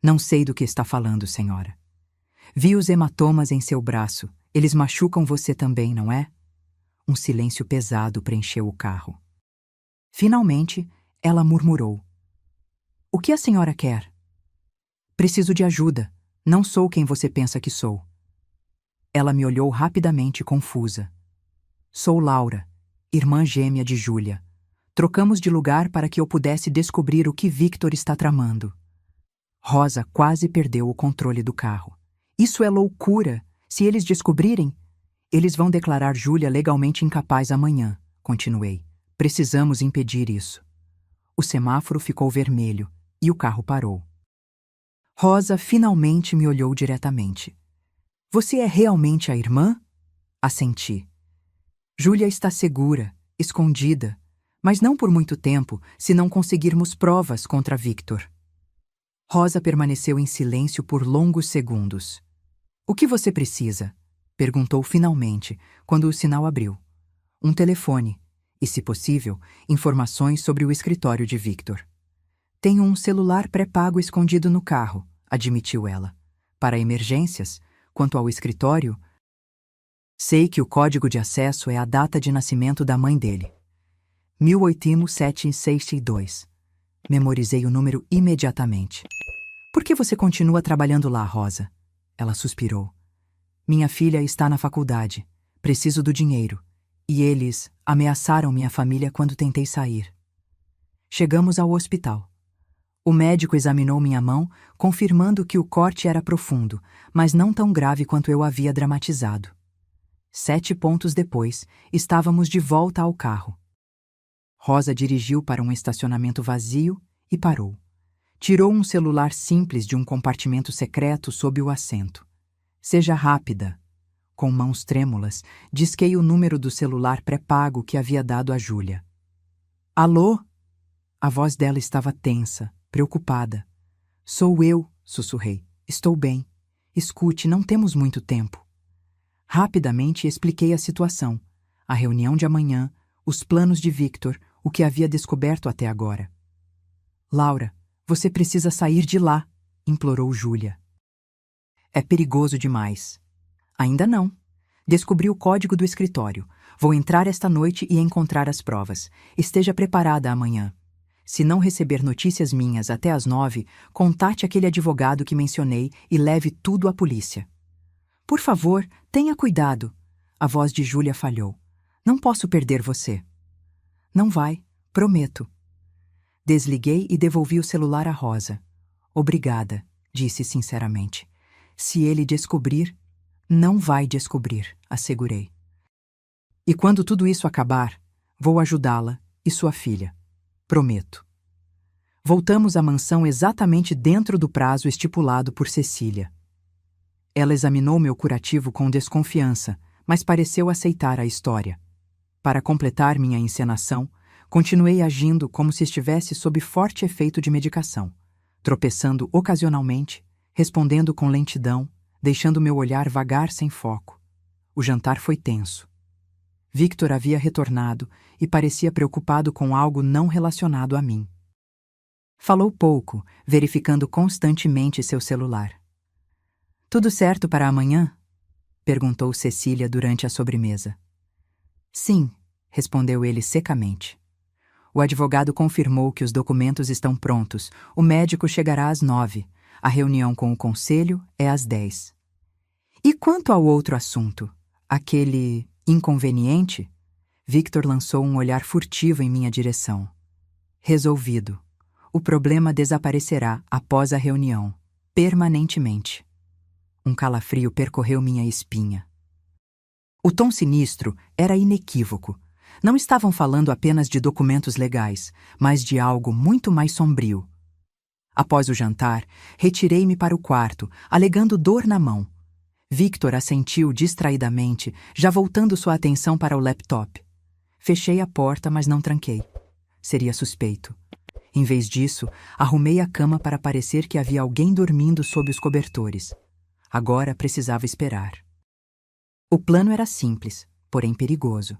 Não sei do que está falando, senhora. Vi os hematomas em seu braço. Eles machucam você também, não é? Um silêncio pesado preencheu o carro. Finalmente, ela murmurou. O que a senhora quer? Preciso de ajuda. Não sou quem você pensa que sou. Ela me olhou rapidamente confusa. Sou Laura, irmã gêmea de Júlia. Trocamos de lugar para que eu pudesse descobrir o que Victor está tramando. Rosa quase perdeu o controle do carro. Isso é loucura. Se eles descobrirem, eles vão declarar Júlia legalmente incapaz amanhã, continuei. Precisamos impedir isso. O semáforo ficou vermelho e o carro parou. Rosa finalmente me olhou diretamente. Você é realmente a irmã? Assenti. Júlia está segura, escondida, mas não por muito tempo, se não conseguirmos provas contra Victor. Rosa permaneceu em silêncio por longos segundos. O que você precisa? Perguntou finalmente, quando o sinal abriu. Um telefone e, se possível, informações sobre o escritório de Victor. Tenho um celular pré-pago escondido no carro, admitiu ela. Para emergências, quanto ao escritório, sei que o código de acesso é a data de nascimento da mãe dele. 1862. Memorizei o número imediatamente. Por que você continua trabalhando lá, Rosa? Ela suspirou. Minha filha está na faculdade. Preciso do dinheiro. E eles ameaçaram minha família quando tentei sair. Chegamos ao hospital. O médico examinou minha mão, confirmando que o corte era profundo, mas não tão grave quanto eu havia dramatizado. 7 pontos depois, estávamos de volta ao carro. Rosa dirigiu para um estacionamento vazio e parou. Tirou um celular simples de um compartimento secreto sob o assento. Seja rápida. Com mãos trêmulas, disquei o número do celular pré-pago que havia dado a Júlia. Alô? A voz dela estava tensa, preocupada. Sou eu, sussurrei. Estou bem. Escute, não temos muito tempo. Rapidamente expliquei a situação. A reunião de amanhã, os planos de Victor, o que havia descoberto até agora. Laura, você precisa sair de lá, implorou Júlia. É perigoso demais. Ainda não. Descobri o código do escritório. Vou entrar esta noite e encontrar as provas. Esteja preparada amanhã. Se não receber notícias minhas até às 9, contate aquele advogado que mencionei e leve tudo à polícia. Por favor, tenha cuidado. A voz de Júlia falhou. Não posso perder você. Não vai, prometo. Desliguei e devolvi o celular à Rosa. Obrigada, disse sinceramente. Se ele descobrir, não vai descobrir, assegurei. E quando tudo isso acabar, vou ajudá-la e sua filha. Prometo. Voltamos à mansão exatamente dentro do prazo estipulado por Cecília. Ela examinou meu curativo com desconfiança, mas pareceu aceitar a história. Para completar minha encenação, continuei agindo como se estivesse sob forte efeito de medicação, tropeçando ocasionalmente, respondendo com lentidão, deixando meu olhar vagar sem foco. O jantar foi tenso. Victor havia retornado e parecia preocupado com algo não relacionado a mim. Falou pouco, verificando constantemente seu celular. Tudo certo para amanhã? Perguntou Cecília durante a sobremesa. Sim, respondeu ele secamente. O advogado confirmou que os documentos estão prontos. O médico chegará às 9. A reunião com o conselho é às 10. E quanto ao outro assunto, aquele inconveniente? Victor lançou um olhar furtivo em minha direção. Resolvido. O problema desaparecerá após a reunião, permanentemente. Um calafrio percorreu minha espinha. O tom sinistro era inequívoco. Não estavam falando apenas de documentos legais, mas de algo muito mais sombrio. Após o jantar, retirei-me para o quarto, alegando dor na mão. Victor assentiu distraidamente, já voltando sua atenção para o laptop. Fechei a porta, mas não tranquei. Seria suspeito. Em vez disso, arrumei a cama para parecer que havia alguém dormindo sob os cobertores. Agora precisava esperar. O plano era simples, porém perigoso.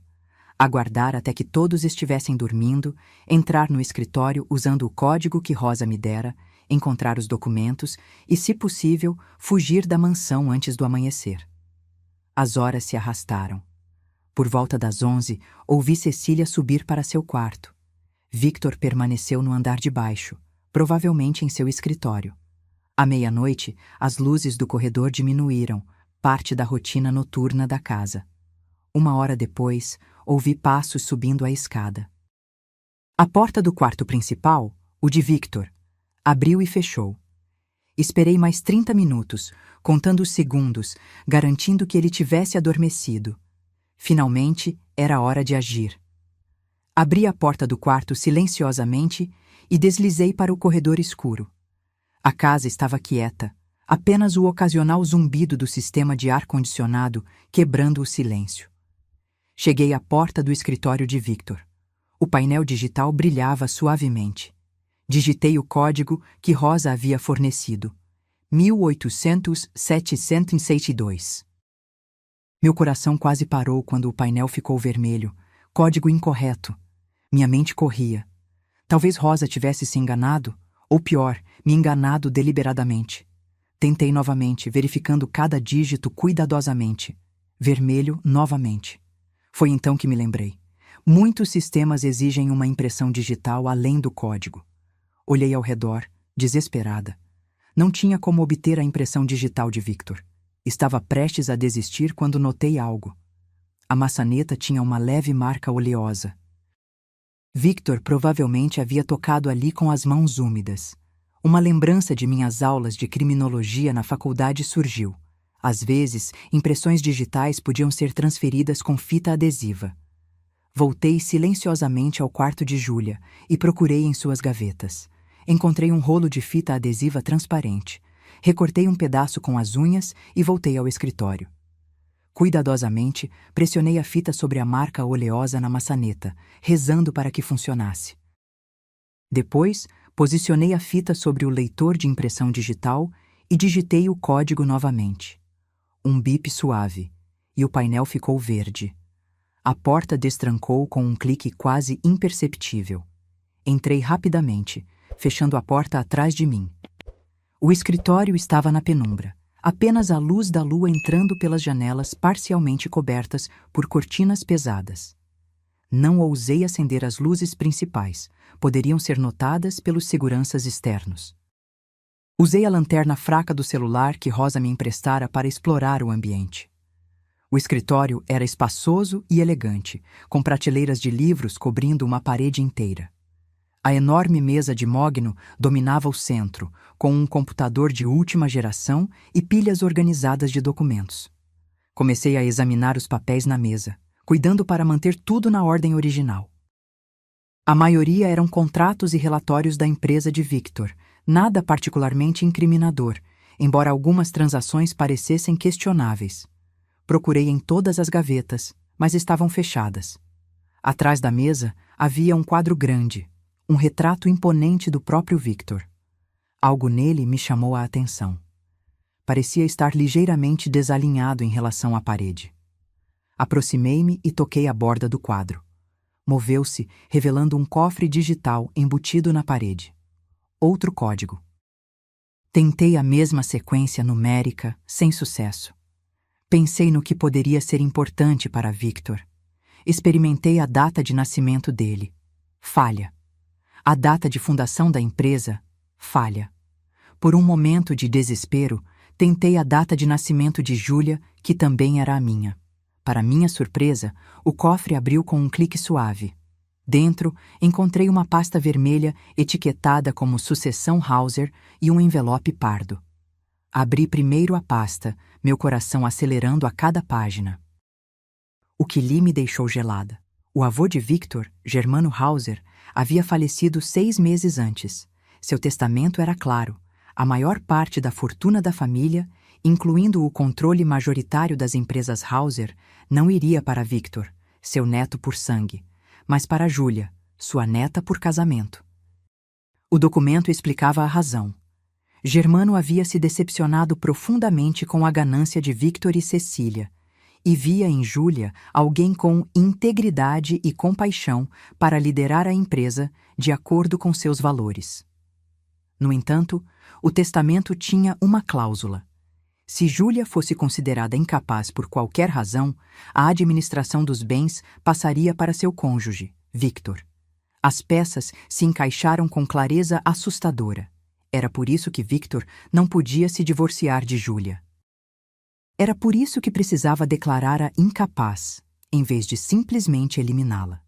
Aguardar até que todos estivessem dormindo, entrar no escritório usando o código que Rosa me dera, encontrar os documentos e, se possível, fugir da mansão antes do amanhecer. As horas se arrastaram. Por volta das 11, ouvi Cecília subir para seu quarto. Victor permaneceu no andar de baixo, provavelmente em seu escritório. À meia-noite, as luzes do corredor diminuíram, parte da rotina noturna da casa. 1 hora depois, ouvi passos subindo a escada. A porta do quarto principal, o de Victor, abriu e fechou. Esperei mais 30 minutos, contando os segundos, garantindo que ele tivesse adormecido. Finalmente, era hora de agir. Abri a porta do quarto silenciosamente e deslizei para o corredor escuro. A casa estava quieta, apenas o ocasional zumbido do sistema de ar-condicionado quebrando o silêncio. Cheguei à porta do escritório de Victor. O painel digital brilhava suavemente. Digitei o código que Rosa havia fornecido. 1800-762. Meu coração quase parou quando o painel ficou vermelho. Código incorreto. Minha mente corria. Talvez Rosa tivesse se enganado, ou pior, me enganado deliberadamente. Tentei novamente, verificando cada dígito cuidadosamente. Vermelho novamente. Foi então que me lembrei. Muitos sistemas exigem uma impressão digital além do código. Olhei ao redor, desesperada. Não tinha como obter a impressão digital de Victor. Estava prestes a desistir quando notei algo. A maçaneta tinha uma leve marca oleosa. Victor provavelmente havia tocado ali com as mãos úmidas. Uma lembrança de minhas aulas de criminologia na faculdade surgiu. Às vezes, impressões digitais podiam ser transferidas com fita adesiva. Voltei silenciosamente ao quarto de Júlia e procurei em suas gavetas. Encontrei um rolo de fita adesiva transparente. Recortei um pedaço com as unhas e voltei ao escritório. Cuidadosamente, pressionei a fita sobre a marca oleosa na maçaneta, rezando para que funcionasse. Depois, posicionei a fita sobre o leitor de impressão digital e digitei o código novamente. Um bip suave, e o painel ficou verde. A porta destrancou com um clique quase imperceptível. Entrei rapidamente, fechando a porta atrás de mim. O escritório estava na penumbra, apenas a luz da lua entrando pelas janelas parcialmente cobertas por cortinas pesadas. Não ousei acender as luzes principais, poderiam ser notadas pelos seguranças externos. Usei a lanterna fraca do celular que Rosa me emprestara para explorar o ambiente. O escritório era espaçoso e elegante, com prateleiras de livros cobrindo uma parede inteira. A enorme mesa de mogno dominava o centro, com um computador de última geração e pilhas organizadas de documentos. Comecei a examinar os papéis na mesa, cuidando para manter tudo na ordem original. A maioria eram contratos e relatórios da empresa de Victor, nada particularmente incriminador, embora algumas transações parecessem questionáveis. Procurei em todas as gavetas, mas estavam fechadas. Atrás da mesa havia um quadro grande, um retrato imponente do próprio Victor. Algo nele me chamou a atenção. Parecia estar ligeiramente desalinhado em relação à parede. Aproximei-me e toquei a borda do quadro. Moveu-se, revelando um cofre digital embutido na parede. Outro código. Tentei a mesma sequência numérica, sem sucesso. Pensei no que poderia ser importante para Victor. Experimentei a data de nascimento dele. Falha. A data de fundação da empresa. Falha. Por um momento de desespero, tentei a data de nascimento de Júlia, que também era a minha. Para minha surpresa, o cofre abriu com um clique suave. Dentro, encontrei uma pasta vermelha etiquetada como Sucessão Hauser e um envelope pardo. Abri primeiro a pasta, meu coração acelerando a cada página. O que li me deixou gelada. O avô de Victor, Germano Hauser, havia falecido 6 meses antes. Seu testamento era claro. A maior parte da fortuna da família, incluindo o controle majoritário das empresas Hauser, não iria para Victor, seu neto por sangue, mas para Júlia, sua neta por casamento. O documento explicava a razão. Germano havia se decepcionado profundamente com a ganância de Victor e Cecília, e via em Júlia alguém com integridade e compaixão para liderar a empresa de acordo com seus valores. No entanto, o testamento tinha uma cláusula. Se Júlia fosse considerada incapaz por qualquer razão, a administração dos bens passaria para seu cônjuge, Victor. As peças se encaixaram com clareza assustadora. Era por isso que Victor não podia se divorciar de Júlia. Era por isso que precisava declarar-a incapaz, em vez de simplesmente eliminá-la.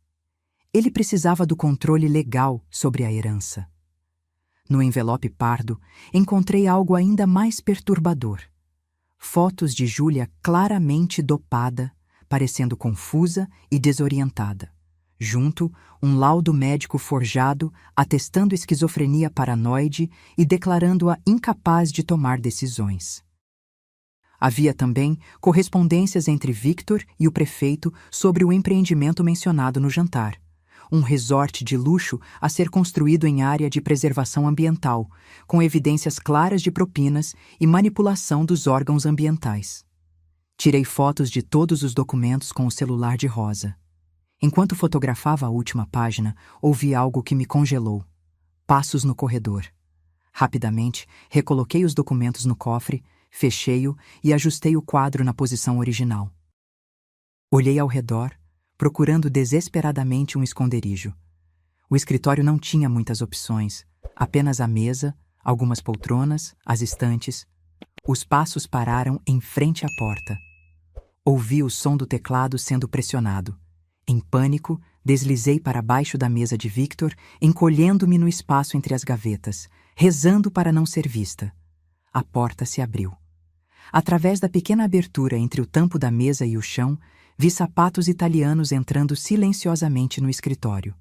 Ele precisava do controle legal sobre a herança. No envelope pardo, encontrei algo ainda mais perturbador. Fotos de Júlia claramente dopada, parecendo confusa e desorientada. Junto, um laudo médico forjado atestando esquizofrenia paranoide e declarando-a incapaz de tomar decisões. Havia também correspondências entre Victor e o prefeito sobre o empreendimento mencionado no jantar. Um resort de luxo a ser construído em área de preservação ambiental, com evidências claras de propinas e manipulação dos órgãos ambientais. Tirei fotos de todos os documentos com o celular de Rosa. Enquanto fotografava a última página, ouvi algo que me congelou. Passos no corredor. Rapidamente, recoloquei os documentos no cofre, fechei-o e ajustei o quadro na posição original. Olhei ao redor, procurando desesperadamente um esconderijo. O escritório não tinha muitas opções, apenas a mesa, algumas poltronas, as estantes. Os passos pararam em frente à porta. Ouvi o som do teclado sendo pressionado. Em pânico, deslizei para baixo da mesa de Victor, encolhendo-me no espaço entre as gavetas, rezando para não ser vista. A porta se abriu. Através da pequena abertura entre o tampo da mesa e o chão, vi sapatos italianos entrando silenciosamente no escritório.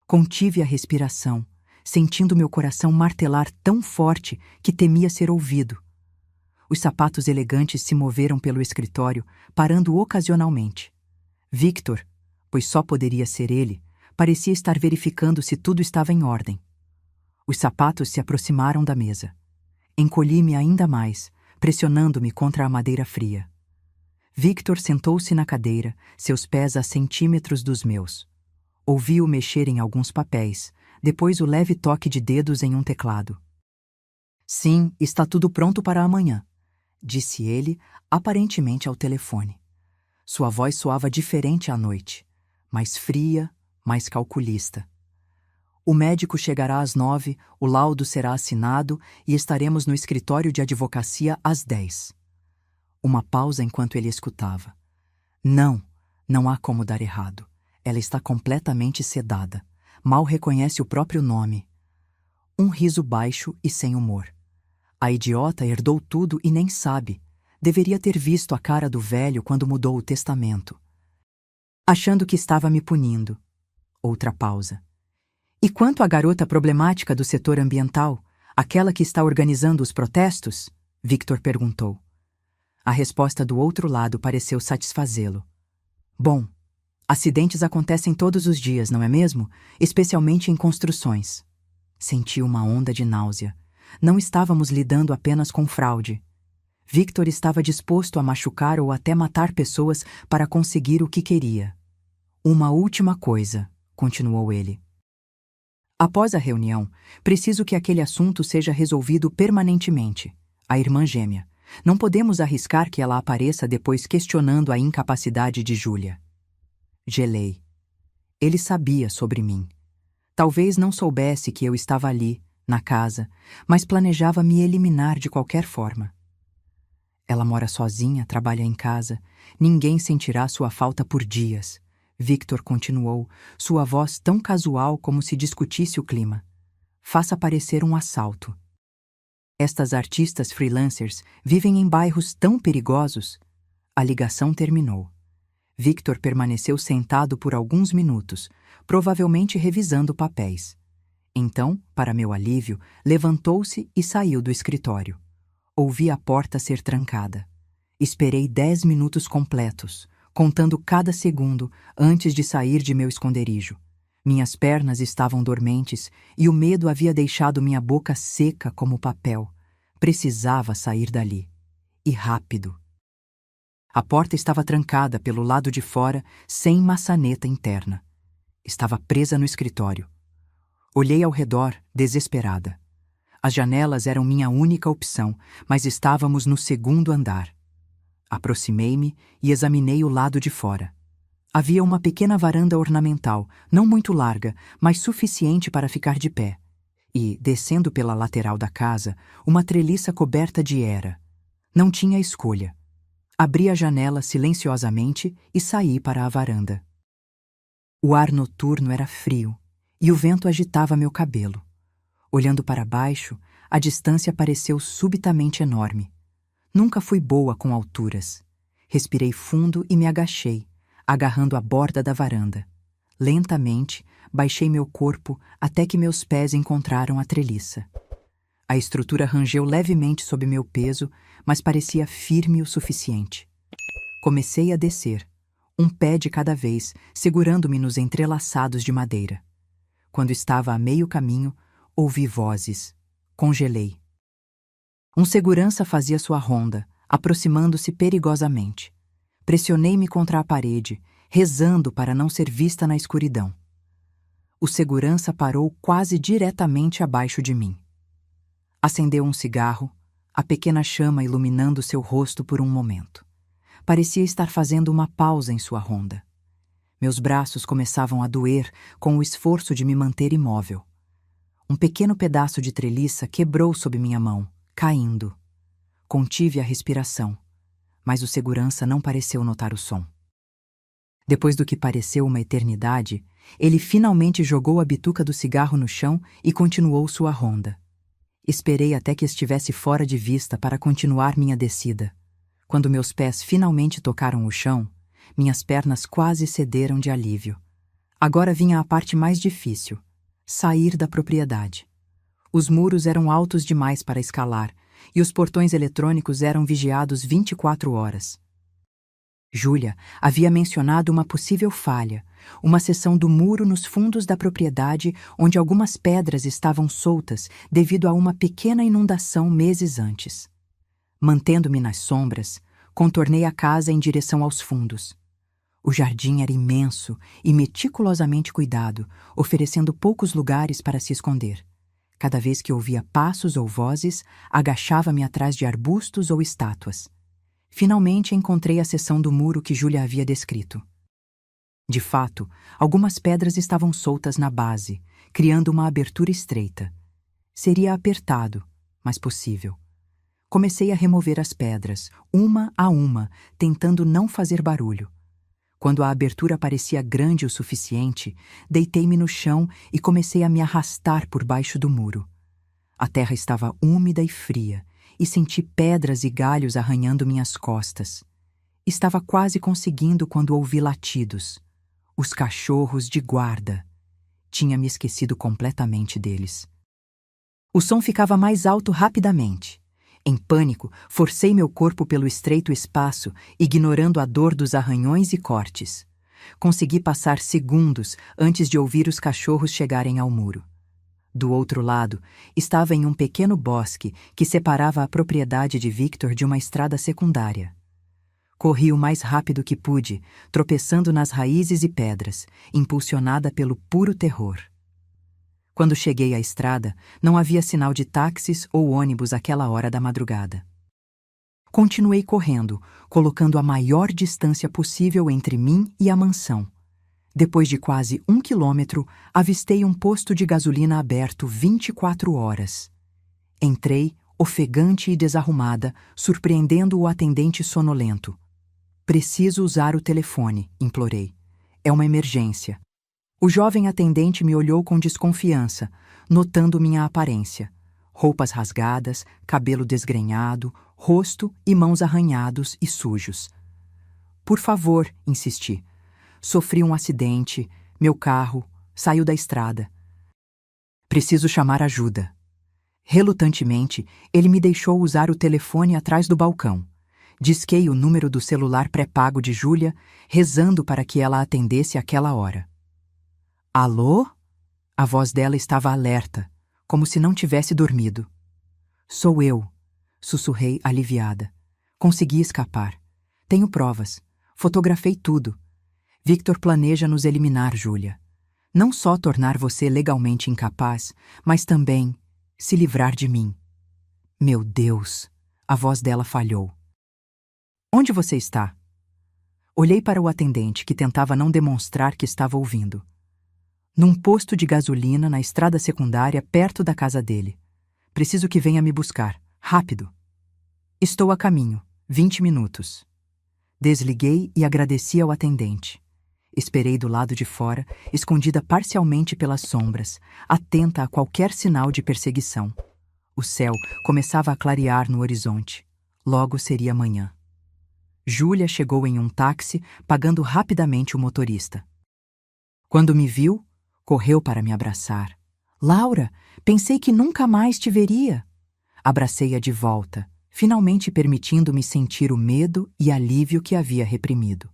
Contive a respiração, sentindo meu coração martelar tão forte que temia ser ouvido. Os sapatos elegantes se moveram pelo escritório, parando ocasionalmente. Victor, pois só poderia ser ele, parecia estar verificando se tudo estava em ordem. Os sapatos se aproximaram da mesa. Encolhi-me ainda mais, pressionando-me contra a madeira fria. Victor sentou-se na cadeira, seus pés a centímetros dos meus. Ouvi-o mexer em alguns papéis, depois o leve toque de dedos em um teclado. Sim, está tudo pronto para amanhã, disse ele, aparentemente ao telefone. Sua voz soava diferente à noite, mais fria, mais calculista. O médico chegará às 9, o laudo será assinado e estaremos no escritório de advocacia às 10. Uma pausa enquanto ele escutava. Não há como dar errado. Ela está completamente sedada. Mal reconhece o próprio nome. Um riso baixo e sem humor. A idiota herdou tudo e nem sabe. Deveria ter visto a cara do velho quando mudou o testamento. Achando que estava me punindo. Outra pausa. E quanto à garota problemática do setor ambiental, aquela que está organizando os protestos? Victor perguntou. A resposta do outro lado pareceu satisfazê-lo. Bom, acidentes acontecem todos os dias, não é mesmo? Especialmente em construções. Senti uma onda de náusea. Não estávamos lidando apenas com fraude. Victor estava disposto a machucar ou até matar pessoas para conseguir o que queria. Uma última coisa, continuou ele. Após a reunião, preciso que aquele assunto seja resolvido permanentemente. A irmã gêmea. Não podemos arriscar que ela apareça depois questionando a incapacidade de Júlia. Gelei. Ele sabia sobre mim. Talvez não soubesse que eu estava ali, na casa, mas planejava me eliminar de qualquer forma. Ela mora sozinha, trabalha em casa. Ninguém sentirá sua falta por dias. Victor continuou, sua voz tão casual como se discutisse o clima. Faça parecer um assalto. Estas artistas freelancers vivem em bairros tão perigosos. A ligação terminou. Victor permaneceu sentado por alguns minutos, provavelmente revisando papéis. Então, para meu alívio, levantou-se e saiu do escritório. Ouvi a porta ser trancada. Esperei 10 minutos completos, contando cada segundo antes de sair de meu esconderijo. Minhas pernas estavam dormentes e o medo havia deixado minha boca seca como papel. Precisava sair dali. E rápido. A porta estava trancada pelo lado de fora, sem maçaneta interna. Estava presa no escritório. Olhei ao redor, desesperada. As janelas eram minha única opção, mas estávamos no segundo andar. Aproximei-me e examinei o lado de fora. Havia uma pequena varanda ornamental, não muito larga, mas suficiente para ficar de pé. E, descendo pela lateral da casa, uma treliça coberta de era. Não tinha escolha. Abri a janela silenciosamente e saí para a varanda. O ar noturno era frio e o vento agitava meu cabelo. Olhando para baixo, a distância pareceu subitamente enorme. Nunca fui boa com alturas. Respirei fundo e me agachei, agarrando a borda da varanda. Lentamente, baixei meu corpo até que meus pés encontraram a treliça. A estrutura rangeu levemente sob meu peso, mas parecia firme o suficiente. Comecei a descer, um pé de cada vez, segurando-me nos entrelaçados de madeira. Quando estava a meio caminho, ouvi vozes. Congelei. Um segurança fazia sua ronda, aproximando-se perigosamente. Pressionei-me contra a parede, rezando para não ser vista na escuridão. O segurança parou quase diretamente abaixo de mim. Acendeu um cigarro, a pequena chama iluminando seu rosto por um momento. Parecia estar fazendo uma pausa em sua ronda. Meus braços começavam a doer com o esforço de me manter imóvel. Um pequeno pedaço de treliça quebrou sob minha mão, caindo. Contive a respiração, mas o segurança não pareceu notar o som. Depois do que pareceu uma eternidade, ele finalmente jogou a bituca do cigarro no chão e continuou sua ronda. Esperei até que estivesse fora de vista para continuar minha descida. Quando meus pés finalmente tocaram o chão, minhas pernas quase cederam de alívio. Agora vinha a parte mais difícil: sair da propriedade. Os muros eram altos demais para escalar e os portões eletrônicos eram vigiados 24 horas. Júlia havia mencionado uma possível falha, uma seção do muro nos fundos da propriedade onde algumas pedras estavam soltas devido a uma pequena inundação meses antes. Mantendo-me nas sombras, contornei a casa em direção aos fundos. O jardim era imenso e meticulosamente cuidado, oferecendo poucos lugares para se esconder. Cada vez que ouvia passos ou vozes, agachava-me atrás de arbustos ou estátuas. Finalmente encontrei a seção do muro que Júlia havia descrito. De fato, algumas pedras estavam soltas na base, criando uma abertura estreita. Seria apertado, mas possível. Comecei a remover as pedras, uma a uma, tentando não fazer barulho. Quando a abertura parecia grande o suficiente, deitei-me no chão e comecei a me arrastar por baixo do muro. A terra estava úmida e fria, e senti pedras e galhos arranhando minhas costas. Estava quase conseguindo quando ouvi latidos. Os cachorros de guarda. Tinha me esquecido completamente deles. O som ficava mais alto rapidamente. Em pânico, forcei meu corpo pelo estreito espaço, ignorando a dor dos arranhões e cortes. Consegui passar segundos antes de ouvir os cachorros chegarem ao muro. Do outro lado, estava em um pequeno bosque que separava a propriedade de Victor de uma estrada secundária. Corri o mais rápido que pude, tropeçando nas raízes e pedras, impulsionada pelo puro terror. Quando cheguei à estrada, não havia sinal de táxis ou ônibus àquela hora da madrugada. Continuei correndo, colocando a maior distância possível entre mim e a mansão. Depois de quase 1 quilômetro, avistei um posto de gasolina aberto 24 horas. Entrei, ofegante e desarrumada, surpreendendo o atendente sonolento. "Preciso usar o telefone", implorei. "É uma emergência." O jovem atendente me olhou com desconfiança, notando minha aparência. Roupas rasgadas, cabelo desgrenhado, rosto e mãos arranhados e sujos. "Por favor", insisti. "Sofri um acidente, meu carro saiu da estrada. Preciso chamar ajuda." Relutantemente, ele me deixou usar o telefone atrás do balcão. Disquei o número do celular pré-pago de Júlia, rezando para que ela atendesse àquela hora. "Alô?" A voz dela estava alerta, como se não tivesse dormido. "Sou eu", sussurrei aliviada. "Consegui escapar. Tenho provas. Fotografei tudo. Victor planeja nos eliminar, Júlia. Não só tornar você legalmente incapaz, mas também se livrar de mim." "Meu Deus!" A voz dela falhou. "Onde você está?" Olhei para o atendente, que tentava não demonstrar que estava ouvindo. "Num posto de gasolina na estrada secundária perto da casa dele. Preciso que venha me buscar. Rápido." "Estou a caminho. 20 minutos." Desliguei e agradeci ao atendente. Esperei do lado de fora, escondida parcialmente pelas sombras, atenta a qualquer sinal de perseguição. O céu começava a clarear no horizonte. Logo seria manhã. Júlia chegou em um táxi, pagando rapidamente o motorista. Quando me viu, correu para me abraçar. "Laura, pensei que nunca mais te veria." Abracei-a de volta, finalmente permitindo-me sentir o medo e alívio que havia reprimido.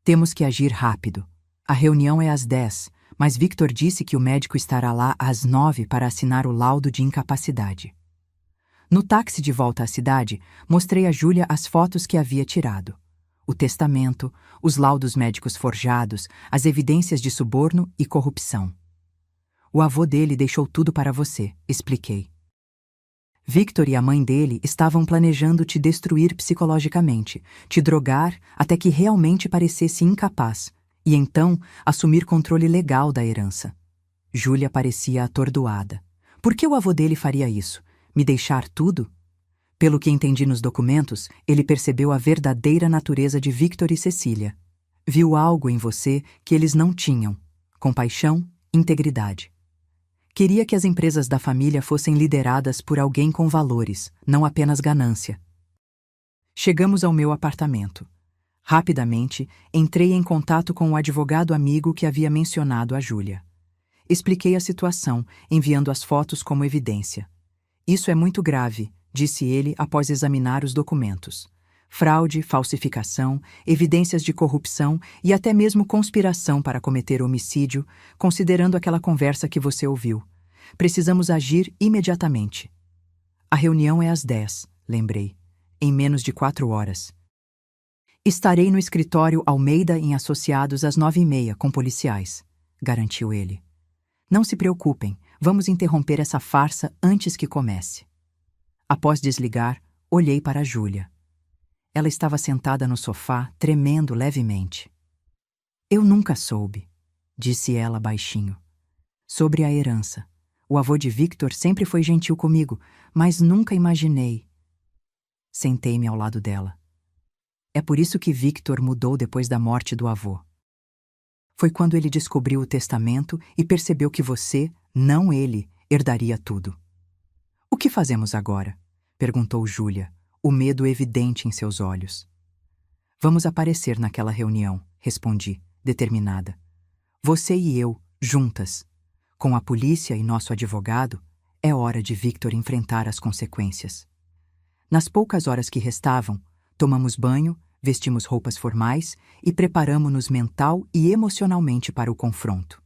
"Temos que agir rápido. A reunião é às 10, mas Victor disse que o médico estará lá às 9 para assinar o laudo de incapacidade." No táxi de volta à cidade, mostrei a Júlia as fotos que havia tirado. O testamento, os laudos médicos forjados, as evidências de suborno e corrupção. "O avô dele deixou tudo para você", expliquei. "Victor e a mãe dele estavam planejando te destruir psicologicamente, te drogar até que realmente parecesse incapaz, e então assumir controle legal da herança." Júlia parecia atordoada. "Por que o avô dele faria isso? Me deixar tudo?" Pelo que entendi nos documentos, ele percebeu a verdadeira natureza de Victor e Cecília. Viu algo em você que eles não tinham: compaixão, integridade. Queria que as empresas da família fossem lideradas por alguém com valores, não apenas ganância. Chegamos ao meu apartamento. Rapidamente, entrei em contato com o advogado amigo que havia mencionado a Júlia. Expliquei a situação, enviando as fotos como evidência. "Isso é muito grave", disse ele após examinar os documentos. "Fraude, falsificação, evidências de corrupção e até mesmo conspiração para cometer homicídio, considerando aquela conversa que você ouviu. Precisamos agir imediatamente." "A reunião é às 10, lembrei. Em menos de 4 horas. Estarei no escritório Almeida em Associados às 9h30 com policiais, garantiu ele. Não se preocupem, vamos interromper essa farsa antes que comece. Após desligar, olhei para Júlia. Ela estava sentada no sofá, tremendo levemente. Eu nunca soube, disse ela baixinho. Sobre a herança. O avô de Victor sempre foi gentil comigo, mas nunca imaginei. Sentei-me ao lado dela. É por isso que Victor mudou depois da morte do avô. Foi quando ele descobriu o testamento e percebeu que você, não ele, herdaria tudo. O que fazemos agora? Perguntou Júlia, o medo evidente em seus olhos. Vamos aparecer naquela reunião, respondi, determinada. Você e eu, juntas. Com a polícia e nosso advogado, é hora de Victor enfrentar as consequências. Nas poucas horas que restavam, tomamos banho, vestimos roupas formais e preparamo-nos mental e emocionalmente para o confronto.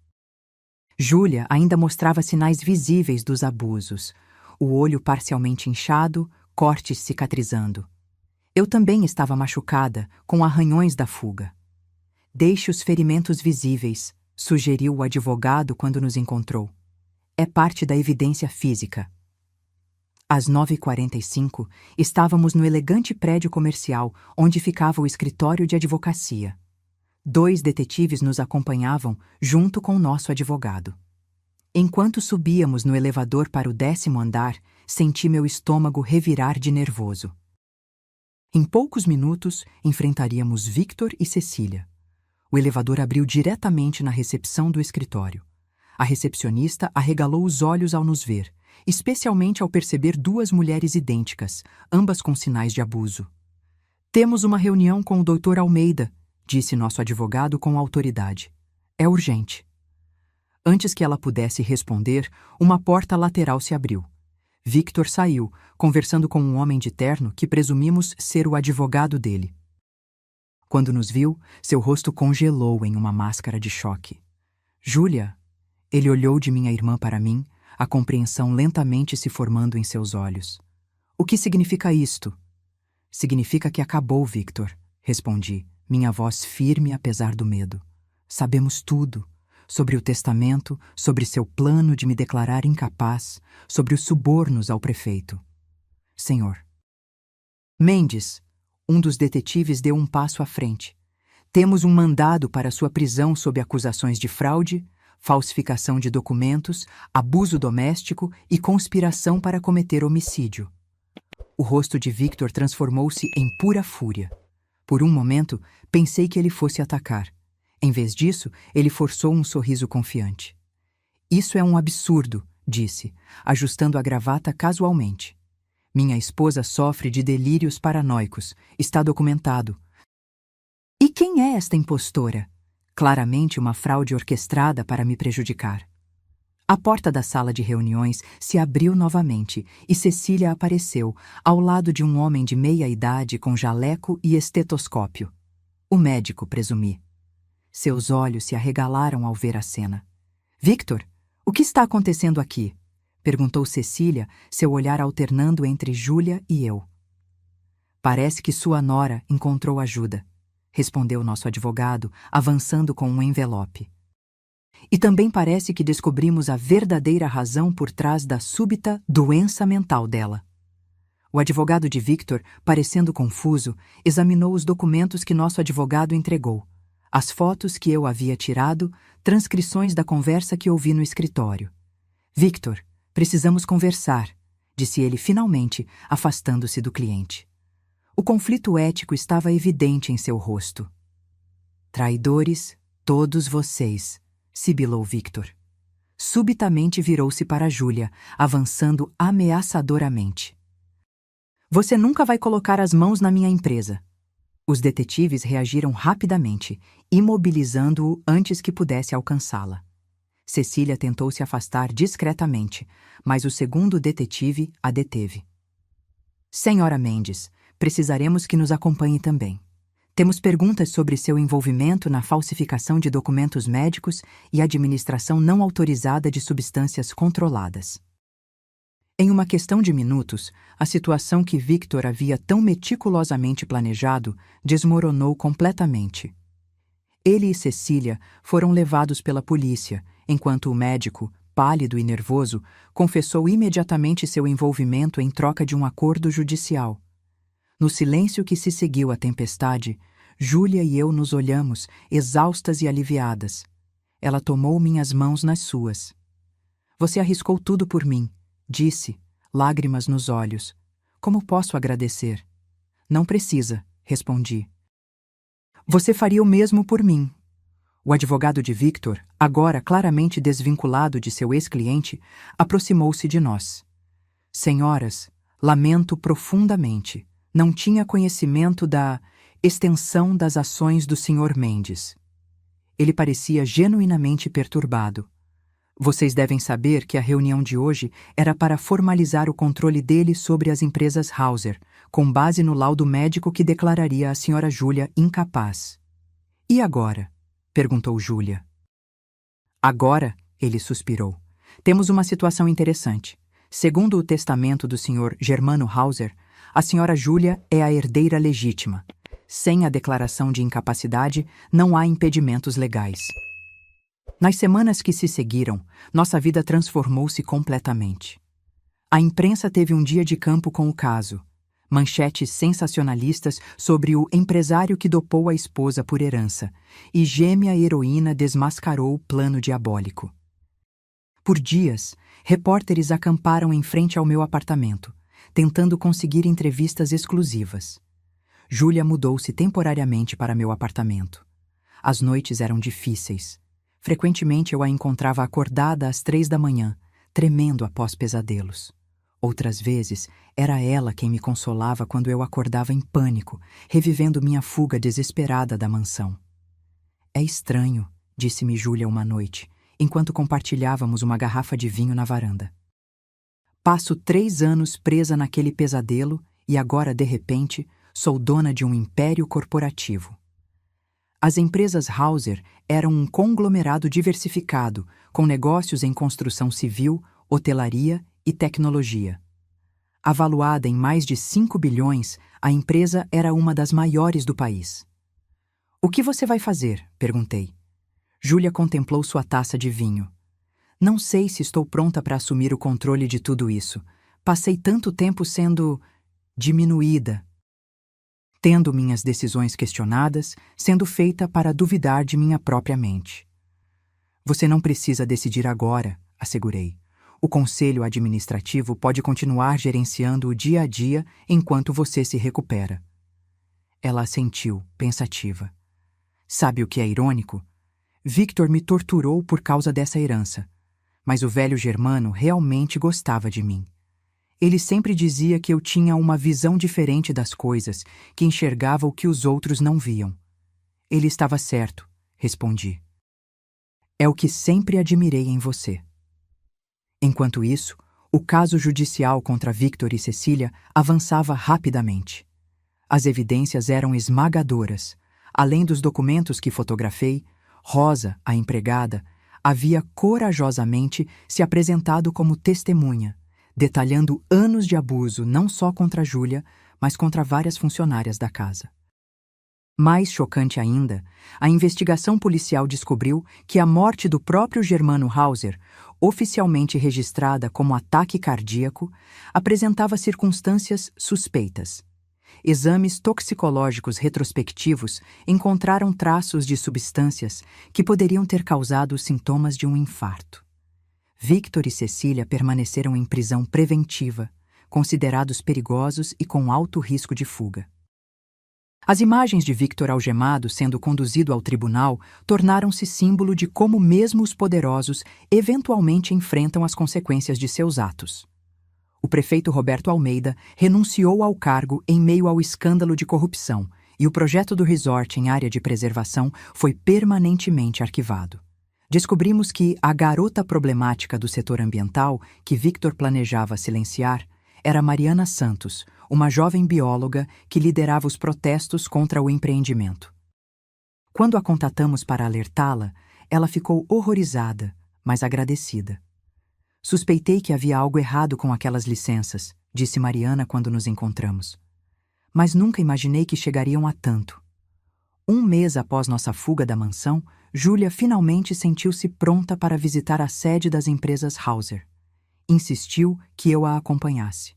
Júlia ainda mostrava sinais visíveis dos abusos, o olho parcialmente inchado, cortes cicatrizando. Eu também estava machucada, com arranhões da fuga. Deixe os ferimentos visíveis, sugeriu o advogado quando nos encontrou. É parte da evidência física. Às 9h45, estávamos no elegante prédio comercial onde ficava o escritório de advocacia. 2 detetives nos acompanhavam junto com o nosso advogado. Enquanto subíamos no elevador para o 10º andar, senti meu estômago revirar de nervoso. Em poucos minutos, enfrentaríamos Victor e Cecília. O elevador abriu diretamente na recepção do escritório. A recepcionista arregalou os olhos ao nos ver, especialmente ao perceber 2 mulheres idênticas, ambas com sinais de abuso. Temos uma reunião com o Dr. Almeida, disse nosso advogado com autoridade. É urgente. Antes que ela pudesse responder, uma porta lateral se abriu. Victor saiu, conversando com um homem de terno que presumimos ser o advogado dele. Quando nos viu, seu rosto congelou em uma máscara de choque. Júlia, ele olhou de minha irmã para mim, a compreensão lentamente se formando em seus olhos. O que significa isto? Significa que acabou, Victor, respondi, minha voz firme apesar do medo. Sabemos tudo. Sobre o testamento, sobre seu plano de me declarar incapaz, sobre os subornos ao prefeito. Senhor. Mendes, um dos detetives deu um passo à frente. Temos um mandado para sua prisão sob acusações de fraude, falsificação de documentos, abuso doméstico e conspiração para cometer homicídio. O rosto de Victor transformou-se em pura fúria. Por um momento, pensei que ele fosse atacar. Em vez disso, ele forçou um sorriso confiante. Isso é um absurdo, disse, ajustando a gravata casualmente. Minha esposa sofre de delírios paranoicos. Está documentado. E quem é esta impostora? Claramente uma fraude orquestrada para me prejudicar. A porta da sala de reuniões se abriu novamente e Cecília apareceu, ao lado de um homem de meia idade com jaleco e estetoscópio. O médico, presumi. Seus olhos se arregalaram ao ver a cena. Victor, o que está acontecendo aqui? Perguntou Cecília, seu olhar alternando entre Júlia e eu. Parece que sua nora encontrou ajuda, respondeu nosso advogado, avançando com um envelope. E também parece que descobrimos a verdadeira razão por trás da súbita doença mental dela. O advogado de Victor, parecendo confuso, examinou os documentos que nosso advogado entregou. As fotos que eu havia tirado, transcrições da conversa que ouvi no escritório. Victor, precisamos conversar, disse ele finalmente, afastando-se do cliente. O conflito ético estava evidente em seu rosto. Traidores, todos vocês, sibilou Victor. Subitamente virou-se para Júlia, avançando ameaçadoramente. Você nunca vai colocar as mãos na minha empresa. Os detetives reagiram rapidamente, imobilizando-o antes que pudesse alcançá-la. Cecília tentou se afastar discretamente, mas o segundo detetive a deteve. Senhora Mendes, precisaremos que nos acompanhe também. Temos perguntas sobre seu envolvimento na falsificação de documentos médicos e administração não autorizada de substâncias controladas. Em uma questão de minutos, a situação que Victor havia tão meticulosamente planejado desmoronou completamente. Ele e Cecília foram levados pela polícia, enquanto o médico, pálido e nervoso, confessou imediatamente seu envolvimento em troca de um acordo judicial. No silêncio que se seguiu à tempestade, Júlia e eu nos olhamos, exaustas e aliviadas. Ela tomou minhas mãos nas suas. Você arriscou tudo por mim, disse, lágrimas nos olhos. Como posso agradecer? Não precisa, respondi. Você faria o mesmo por mim. O advogado de Victor, agora claramente desvinculado de seu ex-cliente, aproximou-se de nós. Senhoras, lamento profundamente. Não tinha conhecimento da extensão das ações do Sr. Mendes. Ele parecia genuinamente perturbado. Vocês devem saber que a reunião de hoje era para formalizar o controle dele sobre as empresas Hauser, com base no laudo médico que declararia a Sra. Júlia incapaz. E agora? Perguntou Júlia. Agora, ele suspirou. Temos uma situação interessante. Segundo o testamento do Sr. Germano Hauser, a Sra. Júlia é a herdeira legítima. Sem a declaração de incapacidade, não há impedimentos legais. Nas semanas que se seguiram, nossa vida transformou-se completamente. A imprensa teve um dia de campo com o caso. Manchetes sensacionalistas sobre o empresário que dopou a esposa por herança e gêmea heroína desmascarou o plano diabólico. Por dias, repórteres acamparam em frente ao meu apartamento, tentando conseguir entrevistas exclusivas. Júlia mudou-se temporariamente para meu apartamento. As noites eram difíceis. Frequentemente eu a encontrava acordada às 3 da manhã, tremendo após pesadelos. Outras vezes, era ela quem me consolava quando eu acordava em pânico, revivendo minha fuga desesperada da mansão. É estranho, disse-me Júlia uma noite, enquanto compartilhávamos uma garrafa de vinho na varanda. Passo 3 anos presa naquele pesadelo e agora, de repente, sou dona de um império corporativo. As empresas Hauser eram um conglomerado diversificado, com negócios em construção civil, hotelaria e tecnologia. Avaliada em mais de 5 bilhões, a empresa era uma das maiores do país. O que você vai fazer? Perguntei. Júlia contemplou sua taça de vinho. Não sei se estou pronta para assumir o controle de tudo isso. Passei tanto tempo sendo diminuída, tendo minhas decisões questionadas, sendo feita para duvidar de minha própria mente. Você não precisa decidir agora, assegurei. O conselho administrativo pode continuar gerenciando o dia a dia enquanto você se recupera. Ela assentiu, pensativa. Sabe o que é irônico? Victor me torturou por causa dessa herança, mas o velho Germano realmente gostava de mim. Ele sempre dizia que eu tinha uma visão diferente das coisas, que enxergava o que os outros não viam. Ele estava certo, respondi. É o que sempre admirei em você. Enquanto isso, o caso judicial contra Victor e Cecília avançava rapidamente. As evidências eram esmagadoras. Além dos documentos que fotografei, Rosa, a empregada, havia corajosamente se apresentado como testemunha, detalhando anos de abuso não só contra Júlia, mas contra várias funcionárias da casa. Mais chocante ainda, a investigação policial descobriu que a morte do próprio Germano Hauser, oficialmente registrada como ataque cardíaco, apresentava circunstâncias suspeitas. Exames toxicológicos retrospectivos encontraram traços de substâncias que poderiam ter causado os sintomas de um infarto. Victor e Cecília permaneceram em prisão preventiva, considerados perigosos e com alto risco de fuga. As imagens de Victor algemado sendo conduzido ao tribunal tornaram-se símbolo de como mesmo os poderosos eventualmente enfrentam as consequências de seus atos. O prefeito Roberto Almeida renunciou ao cargo em meio ao escândalo de corrupção e o projeto do resort em área de preservação foi permanentemente arquivado. Descobrimos que a garota problemática do setor ambiental que Victor planejava silenciar era Mariana Santos, uma jovem bióloga que liderava os protestos contra o empreendimento. Quando a contatamos para alertá-la, ela ficou horrorizada, mas agradecida. Suspeitei que havia algo errado com aquelas licenças, disse Mariana quando nos encontramos. Mas nunca imaginei que chegariam a tanto. Um mês após nossa fuga da mansão, Júlia finalmente sentiu-se pronta para visitar a sede das empresas Hauser. Insistiu que eu a acompanhasse.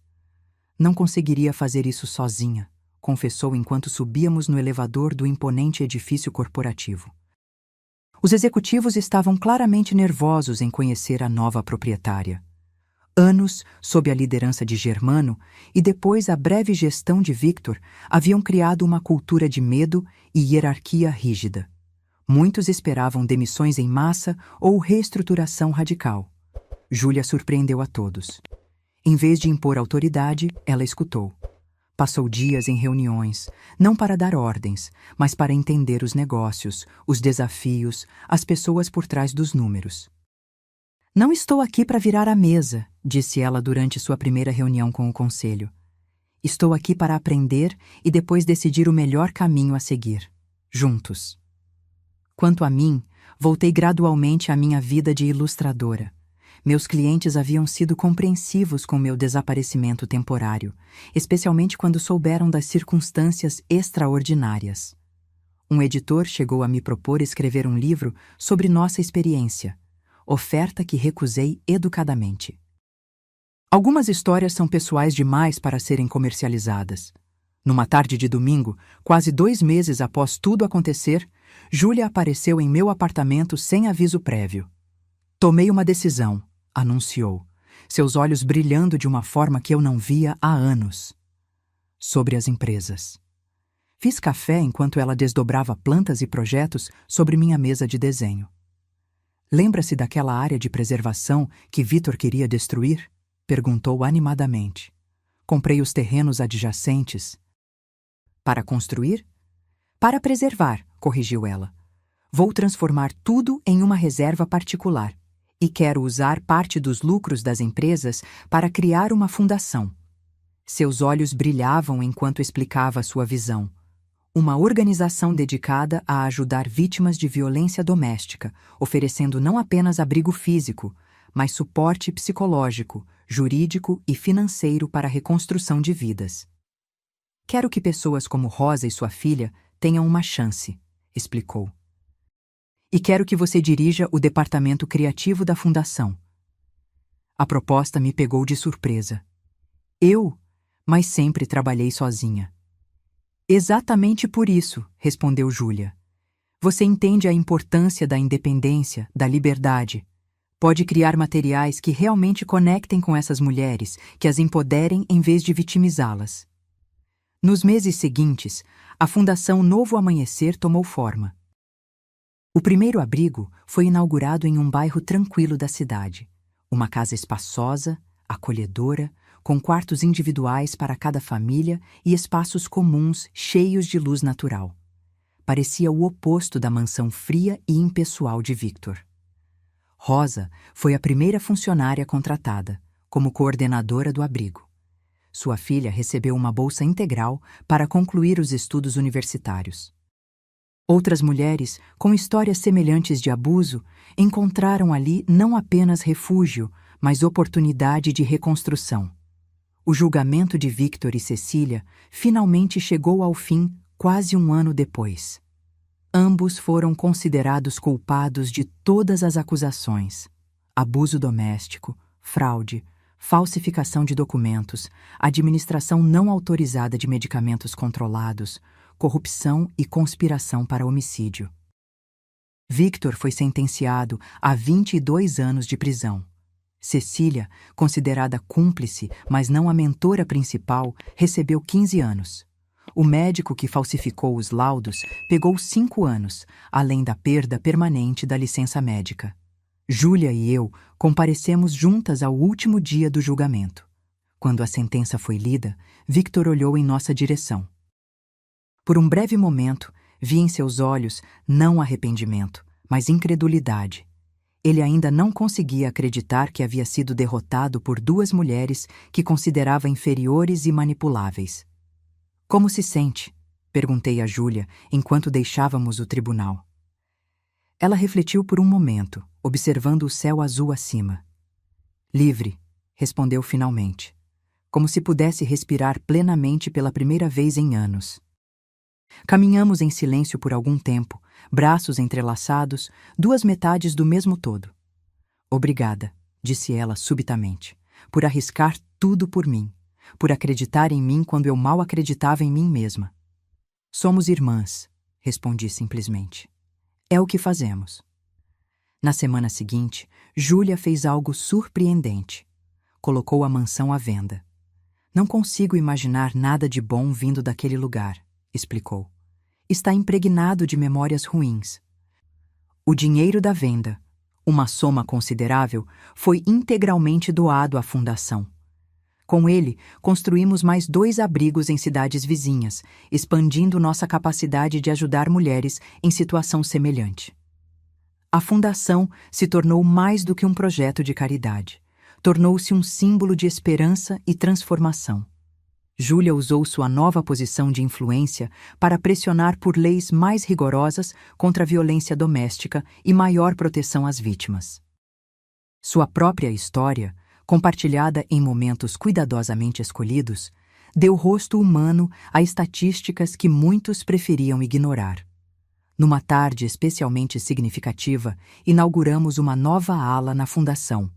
Não conseguiria fazer isso sozinha, confessou enquanto subíamos no elevador do imponente edifício corporativo. Os executivos estavam claramente nervosos em conhecer a nova proprietária. Anos, sob a liderança de Germano, e depois a breve gestão de Victor, haviam criado uma cultura de medo e hierarquia rígida. Muitos esperavam demissões em massa ou reestruturação radical. Júlia surpreendeu a todos. Em vez de impor autoridade, ela escutou. Passou dias em reuniões, não para dar ordens, mas para entender os negócios, os desafios, as pessoas por trás dos números. Não estou aqui para virar a mesa, disse ela durante sua primeira reunião com o conselho. Estou aqui para aprender e depois decidir o melhor caminho a seguir, juntos. Quanto a mim, voltei gradualmente à minha vida de ilustradora. Meus clientes haviam sido compreensivos com meu desaparecimento temporário, especialmente quando souberam das circunstâncias extraordinárias. Um editor chegou a me propor escrever um livro sobre nossa experiência, oferta que recusei educadamente. Algumas histórias são pessoais demais para serem comercializadas. Numa tarde de domingo, quase 2 meses após tudo acontecer, Júlia apareceu em meu apartamento sem aviso prévio. Tomei uma decisão, anunciou, seus olhos brilhando de uma forma que eu não via há anos. Sobre as empresas. Fiz café enquanto ela desdobrava plantas e projetos sobre minha mesa de desenho. Lembra-se daquela área de preservação que Victor queria destruir? Perguntou animadamente. Comprei os terrenos adjacentes. Para construir? Para preservar, corrigiu ela. Vou transformar tudo em uma reserva particular e quero usar parte dos lucros das empresas para criar uma fundação. Seus olhos brilhavam enquanto explicava sua visão. Uma organização dedicada a ajudar vítimas de violência doméstica, oferecendo não apenas abrigo físico, mas suporte psicológico, jurídico e financeiro para a reconstrução de vidas. Quero que pessoas como Rosa e sua filha tenham uma chance, explicou. E quero que você dirija o departamento criativo da fundação. A proposta me pegou de surpresa. Mas sempre trabalhei sozinha. Exatamente por isso, respondeu Júlia. Você entende a importância da independência, da liberdade. Pode criar materiais que realmente conectem com essas mulheres, que as empoderem em vez de vitimizá-las. Nos meses seguintes, a Fundação Novo Amanhecer tomou forma. O primeiro abrigo foi inaugurado em um bairro tranquilo da cidade. Uma casa espaçosa, acolhedora, com quartos individuais para cada família e espaços comuns cheios de luz natural. Parecia o oposto da mansão fria e impessoal de Victor. Rosa foi a primeira funcionária contratada, como coordenadora do abrigo. Sua filha recebeu uma bolsa integral para concluir os estudos universitários. Outras mulheres, com histórias semelhantes de abuso, encontraram ali não apenas refúgio, mas oportunidade de reconstrução. O julgamento de Victor e Cecília finalmente chegou ao fim quase 1 ano depois. Ambos foram considerados culpados de todas as acusações: abuso doméstico, fraude, falsificação de documentos, administração não autorizada de medicamentos controlados, corrupção e conspiração para homicídio. Victor foi sentenciado a 22 anos de prisão. Cecília, considerada cúmplice, mas não a mentora principal, recebeu 15 anos. O médico que falsificou os laudos pegou 5 anos, além da perda permanente da licença médica. Júlia e eu comparecemos juntas ao último dia do julgamento. Quando a sentença foi lida, Victor olhou em nossa direção. Por um breve momento, vi em seus olhos não arrependimento, mas incredulidade. Ele ainda não conseguia acreditar que havia sido derrotado por 2 mulheres que considerava inferiores e manipuláveis. Como se sente? Perguntei a Júlia enquanto deixávamos o tribunal. Ela refletiu por um momento, observando o céu azul acima. Livre, respondeu finalmente, como se pudesse respirar plenamente pela primeira vez em anos. Caminhamos em silêncio por algum tempo, braços entrelaçados, duas metades do mesmo todo. Obrigada, disse ela subitamente, por arriscar tudo por mim, por acreditar em mim quando eu mal acreditava em mim mesma. Somos irmãs, respondi simplesmente. É o que fazemos. Na semana seguinte, Júlia fez algo surpreendente. Colocou a mansão à venda. Não consigo imaginar nada de bom vindo daquele lugar, explicou. Está impregnado de memórias ruins. O dinheiro da venda, uma soma considerável, foi integralmente doado à fundação. Com ele, construímos mais 2 abrigos em cidades vizinhas, expandindo nossa capacidade de ajudar mulheres em situação semelhante. A fundação se tornou mais do que um projeto de caridade. Tornou-se um símbolo de esperança e transformação. Júlia usou sua nova posição de influência para pressionar por leis mais rigorosas contra a violência doméstica e maior proteção às vítimas. Sua própria história, compartilhada em momentos cuidadosamente escolhidos, deu rosto humano a estatísticas que muitos preferiam ignorar. Numa tarde especialmente significativa, inauguramos uma nova ala na Fundação,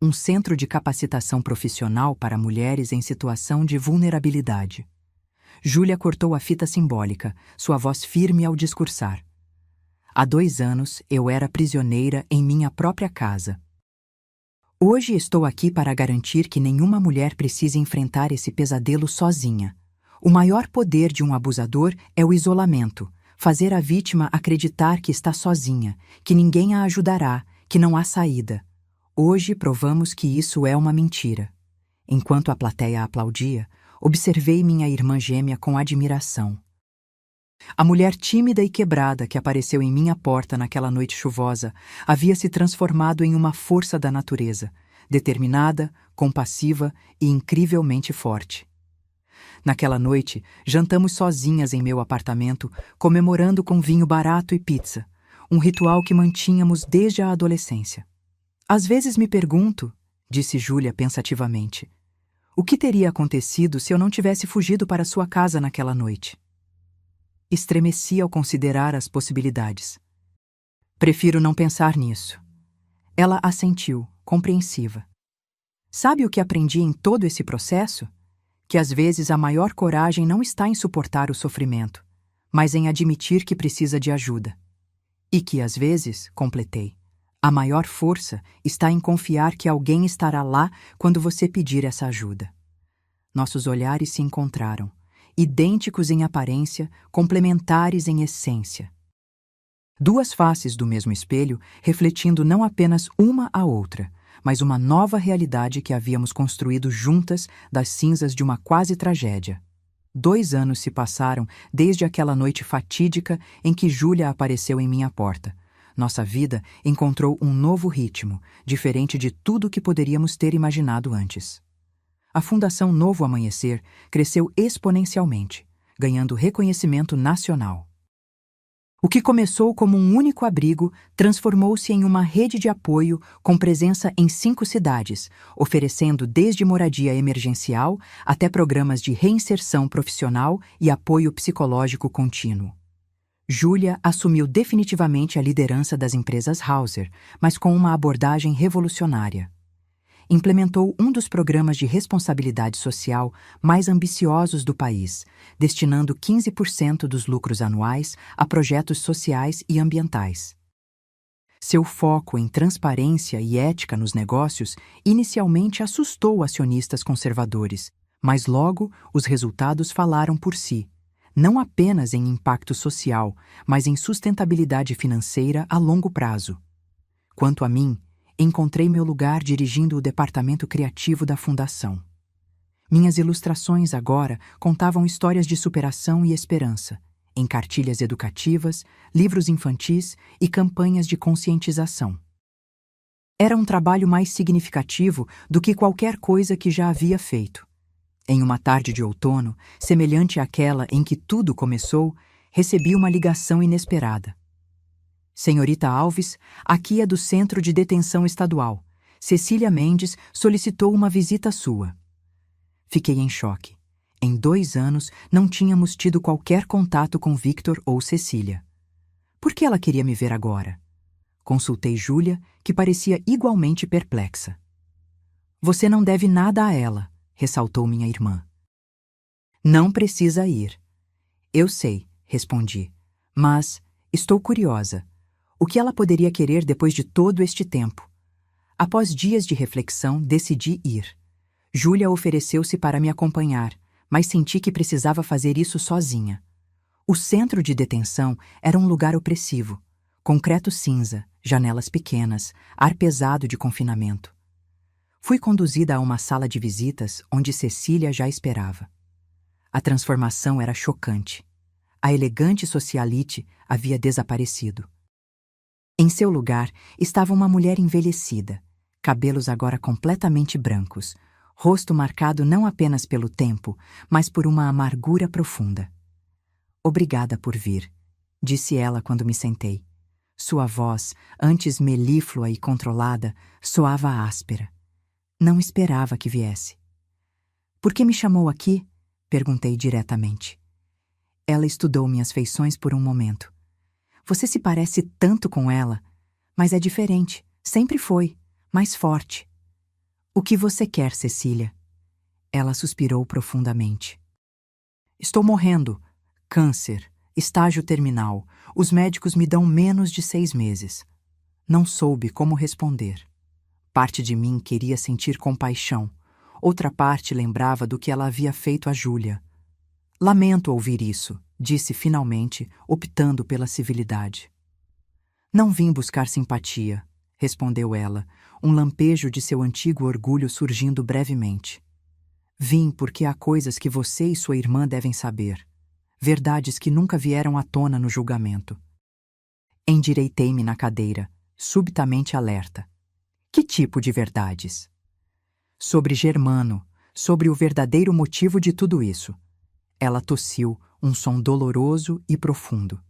um centro de capacitação profissional para mulheres em situação de vulnerabilidade. Júlia cortou a fita simbólica, sua voz firme ao discursar. Há 2 anos eu era prisioneira em minha própria casa. Hoje estou aqui para garantir que nenhuma mulher precise enfrentar esse pesadelo sozinha. O maior poder de um abusador é o isolamento, fazer a vítima acreditar que está sozinha, que ninguém a ajudará, que não há saída. Hoje provamos que isso é uma mentira. Enquanto a plateia aplaudia, observei minha irmã gêmea com admiração. A mulher tímida e quebrada que apareceu em minha porta naquela noite chuvosa havia se transformado em uma força da natureza, determinada, compassiva e incrivelmente forte. Naquela noite, jantamos sozinhas em meu apartamento, comemorando com vinho barato e pizza, um ritual que mantínhamos desde a adolescência. Às vezes me pergunto, disse Júlia pensativamente, o que teria acontecido se eu não tivesse fugido para sua casa naquela noite? Estremeci ao considerar as possibilidades. Prefiro não pensar nisso. Ela assentiu, compreensiva. Sabe o que aprendi em todo esse processo? Que às vezes a maior coragem não está em suportar o sofrimento, mas em admitir que precisa de ajuda. E que às vezes, completei, a maior força está em confiar que alguém estará lá quando você pedir essa ajuda. Nossos olhares se encontraram, idênticos em aparência, complementares em essência. 2 faces do mesmo espelho, refletindo não apenas uma à outra, mas uma nova realidade que havíamos construído juntas das cinzas de uma quase tragédia. 2 anos se passaram desde aquela noite fatídica em que Júlia apareceu em minha porta. Nossa vida encontrou um novo ritmo, diferente de tudo que poderíamos ter imaginado antes. A Fundação Novo Amanhecer cresceu exponencialmente, ganhando reconhecimento nacional. O que começou como um único abrigo transformou-se em uma rede de apoio com presença em 5 cidades, oferecendo desde moradia emergencial até programas de reinserção profissional e apoio psicológico contínuo. Júlia assumiu definitivamente a liderança das empresas Hauser, mas com uma abordagem revolucionária. Implementou um dos programas de responsabilidade social mais ambiciosos do país, destinando 15% dos lucros anuais a projetos sociais e ambientais. Seu foco em transparência e ética nos negócios inicialmente assustou acionistas conservadores, mas logo os resultados falaram por si, não apenas em impacto social, mas em sustentabilidade financeira a longo prazo. Quanto a mim, encontrei meu lugar dirigindo o departamento criativo da Fundação. Minhas ilustrações agora contavam histórias de superação e esperança, em cartilhas educativas, livros infantis e campanhas de conscientização. Era um trabalho mais significativo do que qualquer coisa que já havia feito. Em uma tarde de outono, semelhante àquela em que tudo começou, recebi uma ligação inesperada. Senhorita Alves, aqui é do Centro de Detenção Estadual. Cecília Mendes solicitou uma visita sua. Fiquei em choque. Em 2 anos, não tínhamos tido qualquer contato com Victor ou Cecília. Por que ela queria me ver agora? Consultei Júlia, que parecia igualmente perplexa. Você não deve nada a ela, ressaltou minha irmã. Não precisa ir. Eu sei, respondi, mas estou curiosa. O que ela poderia querer depois de todo este tempo? Após dias de reflexão, decidi ir. Júlia ofereceu-se para me acompanhar, mas senti que precisava fazer isso sozinha. O centro de detenção era um lugar opressivo. Concreto cinza, janelas pequenas, ar pesado de confinamento. Fui conduzida a uma sala de visitas onde Cecília já esperava. A transformação era chocante. A elegante socialite havia desaparecido. Em seu lugar estava uma mulher envelhecida, cabelos agora completamente brancos, rosto marcado não apenas pelo tempo, mas por uma amargura profunda. Obrigada por vir, disse ela quando me sentei. Sua voz, antes melíflua e controlada, soava áspera. Não esperava que viesse. Por que me chamou aqui? Perguntei diretamente. Ela estudou minhas feições por um momento. Você se parece tanto com ela, mas é diferente, sempre foi, mais forte. O que você quer, Cecília? Ela suspirou profundamente. Estou morrendo. Câncer, estágio terminal. Os médicos me dão menos de 6 meses. Não soube como responder. Parte de mim queria sentir compaixão. Outra parte lembrava do que ela havia feito a Júlia. Lamento ouvir isso, disse finalmente, optando pela civilidade. Não vim buscar simpatia, respondeu ela, um lampejo de seu antigo orgulho surgindo brevemente. Vim porque há coisas que você e sua irmã devem saber. Verdades que nunca vieram à tona no julgamento. Endireitei-me na cadeira, subitamente alerta. Que tipo de verdades? Sobre Germano, sobre o verdadeiro motivo de tudo isso. Ela tossiu, um som doloroso e profundo.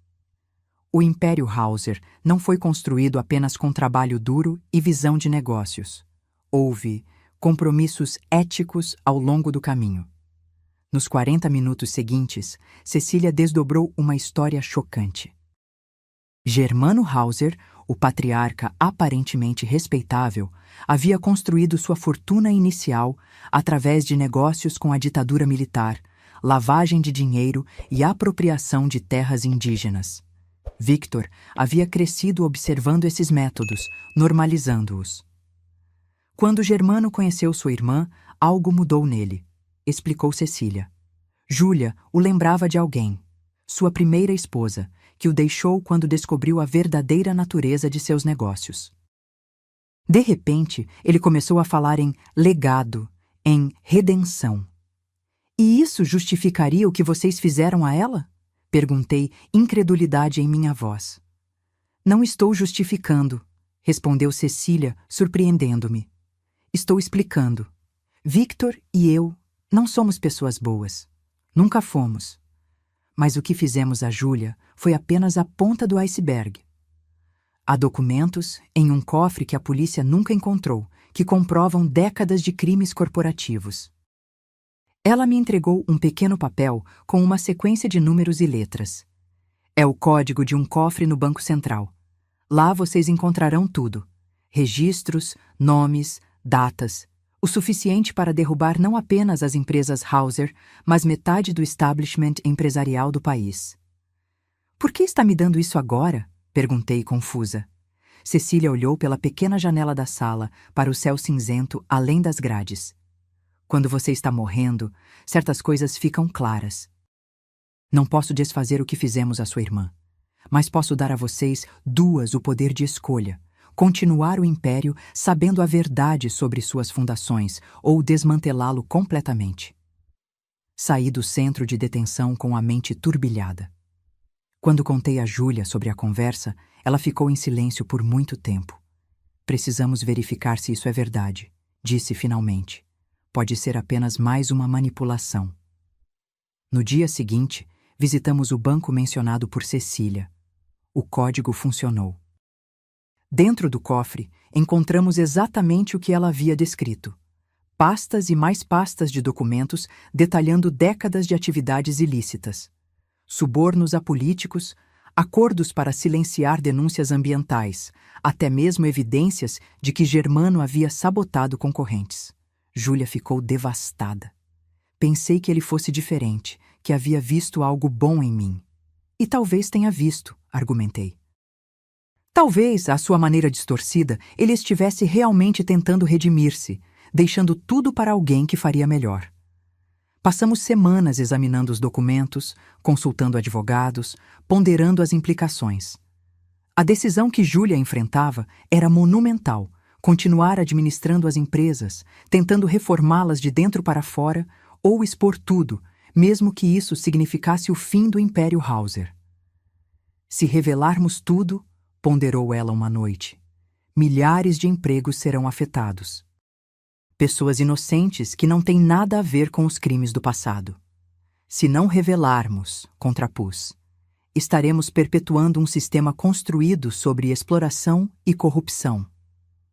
O Império Hauser não foi construído apenas com trabalho duro e visão de negócios. Houve compromissos éticos ao longo do caminho. Nos 40 minutos seguintes, Cecília desdobrou uma história chocante. Germano Hauser, o patriarca aparentemente respeitável, havia construído sua fortuna inicial através de negócios com a ditadura militar, lavagem de dinheiro e apropriação de terras indígenas. Victor havia crescido observando esses métodos, normalizando-os. Quando Germano conheceu sua irmã, algo mudou nele, explicou Cecília. Júlia o lembrava de alguém, sua primeira esposa, que o deixou quando descobriu a verdadeira natureza de seus negócios. De repente, ele começou a falar em legado, em redenção. E isso justificaria o que vocês fizeram a ela? Perguntei, incredulidade em minha voz. Não estou justificando, respondeu Cecília, surpreendendo-me. Estou explicando. Victor e eu não somos pessoas boas. Nunca fomos. Mas o que fizemos a Júlia foi apenas a ponta do iceberg. Há documentos, em um cofre que a polícia nunca encontrou, que comprovam décadas de crimes corporativos. Ela me entregou um pequeno papel com uma sequência de números e letras. É o código de um cofre no Banco Central. Lá vocês encontrarão tudo. Registros, nomes, datas. O suficiente para derrubar não apenas as empresas Hauser, mas metade do establishment empresarial do país. Por que está me dando isso agora? Perguntei confusa. Cecília olhou pela pequena janela da sala para o céu cinzento além das grades. Quando você está morrendo, certas coisas ficam claras. Não posso desfazer o que fizemos à sua irmã, mas posso dar a vocês duas o poder de escolha. Continuar o império sabendo a verdade sobre suas fundações ou desmantelá-lo completamente. Saí do centro de detenção com a mente turbilhada. Quando contei a Júlia sobre a conversa, ela ficou em silêncio por muito tempo. Precisamos verificar se isso é verdade, disse finalmente. Pode ser apenas mais uma manipulação. No dia seguinte, visitamos o banco mencionado por Cecília. O código funcionou. Dentro do cofre, encontramos exatamente o que ela havia descrito. Pastas e mais pastas de documentos detalhando décadas de atividades ilícitas. Subornos a políticos, acordos para silenciar denúncias ambientais, até mesmo evidências de que Germano havia sabotado concorrentes. Júlia ficou devastada. Pensei que ele fosse diferente, que havia visto algo bom em mim. E talvez tenha visto, argumentei. Talvez, à sua maneira distorcida, ele estivesse realmente tentando redimir-se, deixando tudo para alguém que faria melhor. Passamos semanas examinando os documentos, consultando advogados, ponderando as implicações. A decisão que Júlia enfrentava era monumental: continuar administrando as empresas, tentando reformá-las de dentro para fora, ou expor tudo, mesmo que isso significasse o fim do Império Hauser. Se revelarmos tudo, ponderou ela uma noite, milhares de empregos serão afetados. Pessoas inocentes que não têm nada a ver com os crimes do passado. Se não revelarmos, contrapus, estaremos perpetuando um sistema construído sobre exploração e corrupção.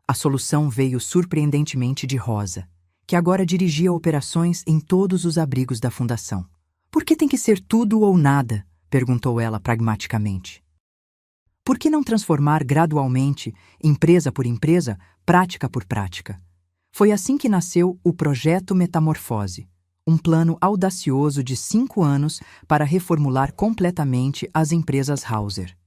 A solução veio surpreendentemente de Rosa, que agora dirigia operações em todos os abrigos da fundação. Por que tem que ser tudo ou nada? Perguntou ela pragmaticamente. Por que não transformar gradualmente, empresa por empresa, prática por prática? Foi assim que nasceu o Projeto Metamorfose, um plano audacioso de 5 anos para reformular completamente as empresas Hauser.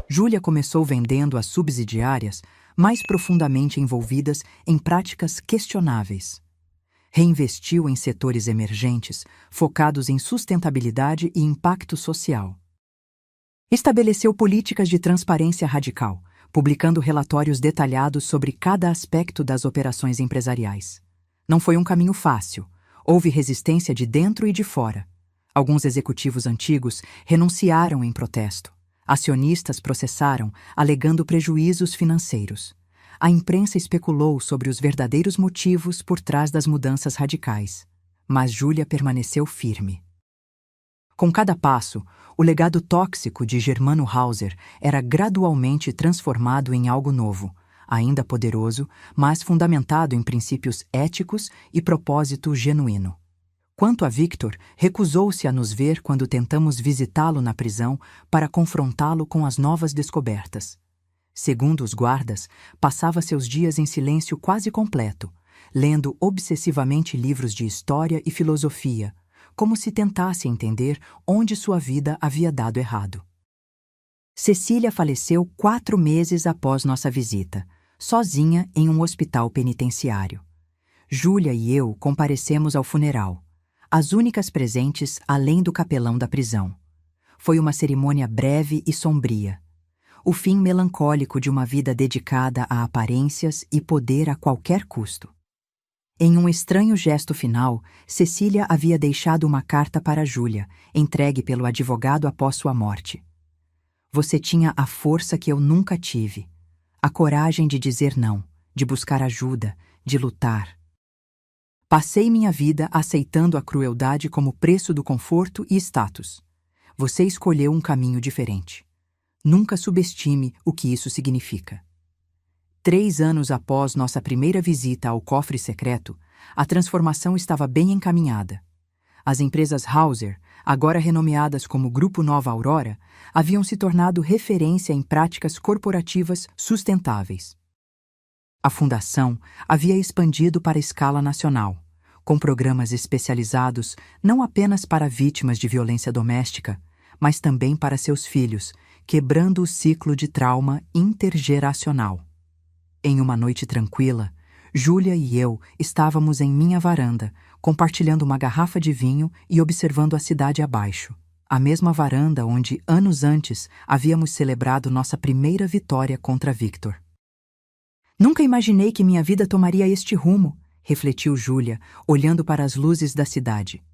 Júlia começou vendendo as subsidiárias mais profundamente envolvidas em práticas questionáveis. Reinvestiu em setores emergentes, focados em sustentabilidade e impacto social. Estabeleceu políticas de transparência radical, publicando relatórios detalhados sobre cada aspecto das operações empresariais. Não foi um caminho fácil. Houve resistência de dentro e de fora. Alguns executivos antigos renunciaram em protesto. Acionistas processaram, alegando prejuízos financeiros. A imprensa especulou sobre os verdadeiros motivos por trás das mudanças radicais. Mas Júlia permaneceu firme. Com cada passo, o legado tóxico de Germano Hauser era gradualmente transformado em algo novo, ainda poderoso, mas fundamentado em princípios éticos e propósito genuíno. Quanto a Victor, recusou-se a nos ver quando tentamos visitá-lo na prisão para confrontá-lo com as novas descobertas. Segundo os guardas, passava seus dias em silêncio quase completo, lendo obsessivamente livros de história e filosofia, como se tentasse entender onde sua vida havia dado errado. Cecília faleceu 4 meses após nossa visita, sozinha em um hospital penitenciário. Júlia e eu comparecemos ao funeral, as únicas presentes além do capelão da prisão. Foi uma cerimônia breve e sombria, o fim melancólico de uma vida dedicada a aparências e poder a qualquer custo. Em um estranho gesto final, Cecília havia deixado uma carta para Júlia, entregue pelo advogado após sua morte. Você tinha a força que eu nunca tive, a coragem de dizer não, de buscar ajuda, de lutar. Passei minha vida aceitando a crueldade como preço do conforto e status. Você escolheu um caminho diferente. Nunca subestime o que isso significa. 3 anos após nossa primeira visita ao cofre secreto, a transformação estava bem encaminhada. As empresas Hauser, agora renomeadas como Grupo Nova Aurora, haviam se tornado referência em práticas corporativas sustentáveis. A fundação havia expandido para escala nacional, com programas especializados não apenas para vítimas de violência doméstica, mas também para seus filhos, quebrando o ciclo de trauma intergeracional. Em uma noite tranquila, Júlia e eu estávamos em minha varanda, compartilhando uma garrafa de vinho e observando a cidade abaixo. A mesma varanda onde, anos antes, havíamos celebrado nossa primeira vitória contra Victor. Nunca imaginei que minha vida tomaria este rumo, refletiu Júlia, olhando para as luzes da cidade.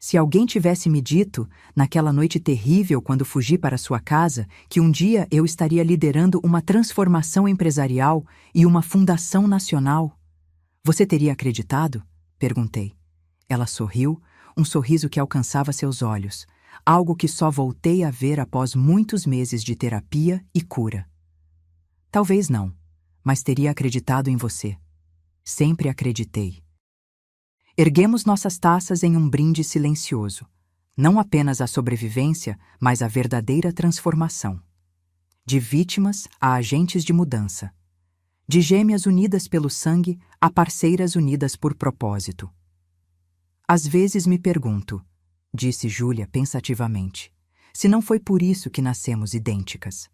Se alguém tivesse me dito, naquela noite terrível quando fugi para sua casa, que um dia eu estaria liderando uma transformação empresarial e uma fundação nacional, você teria acreditado? Perguntei. Ela sorriu, um sorriso que alcançava seus olhos, algo que só voltei a ver após muitos meses de terapia e cura. Talvez não, mas teria acreditado em você. Sempre acreditei. Erguemos nossas taças em um brinde silencioso. Não apenas a sobrevivência, mas a verdadeira transformação. De vítimas a agentes de mudança. De gêmeas unidas pelo sangue a parceiras unidas por propósito. Às vezes me pergunto, disse Júlia pensativamente, se não foi por isso que nascemos idênticas.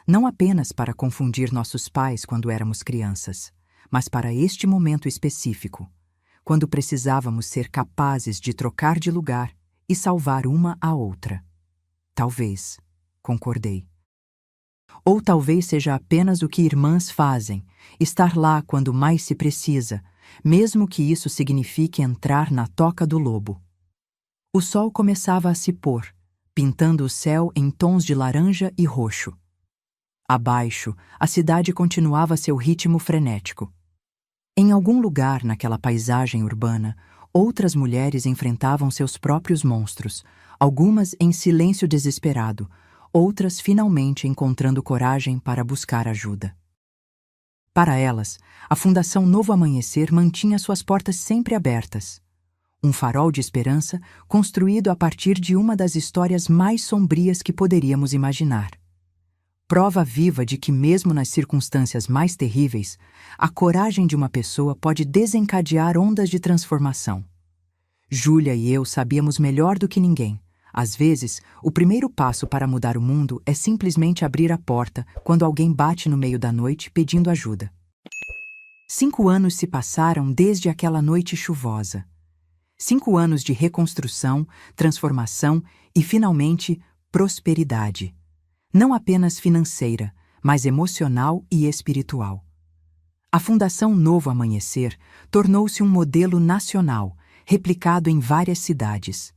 Não apenas para confundir nossos pais quando éramos crianças, mas para este momento específico, quando precisávamos ser capazes de trocar de lugar e salvar uma a outra. Talvez, concordei. Ou talvez seja apenas o que irmãs fazem, estar lá quando mais se precisa, mesmo que isso signifique entrar na toca do lobo. O sol começava a se pôr, pintando o céu em tons de laranja e roxo. Abaixo, a cidade continuava seu ritmo frenético. Em algum lugar naquela paisagem urbana, outras mulheres enfrentavam seus próprios monstros, algumas em silêncio desesperado, outras finalmente encontrando coragem para buscar ajuda. Para elas, a Fundação Novo Amanhecer mantinha suas portas sempre abertas. Um farol de esperança construído a partir de uma das histórias mais sombrias que poderíamos imaginar. Prova viva de que, mesmo nas circunstâncias mais terríveis, a coragem de uma pessoa pode desencadear ondas de transformação. Júlia e eu sabíamos melhor do que ninguém. Às vezes, o primeiro passo para mudar o mundo é simplesmente abrir a porta quando alguém bate no meio da noite pedindo ajuda. 5 anos se passaram desde aquela noite chuvosa. 5 anos de reconstrução, transformação e, finalmente, prosperidade. Não apenas financeira, mas emocional e espiritual. A Fundação Novo Amanhecer tornou-se um modelo nacional, replicado em várias cidades.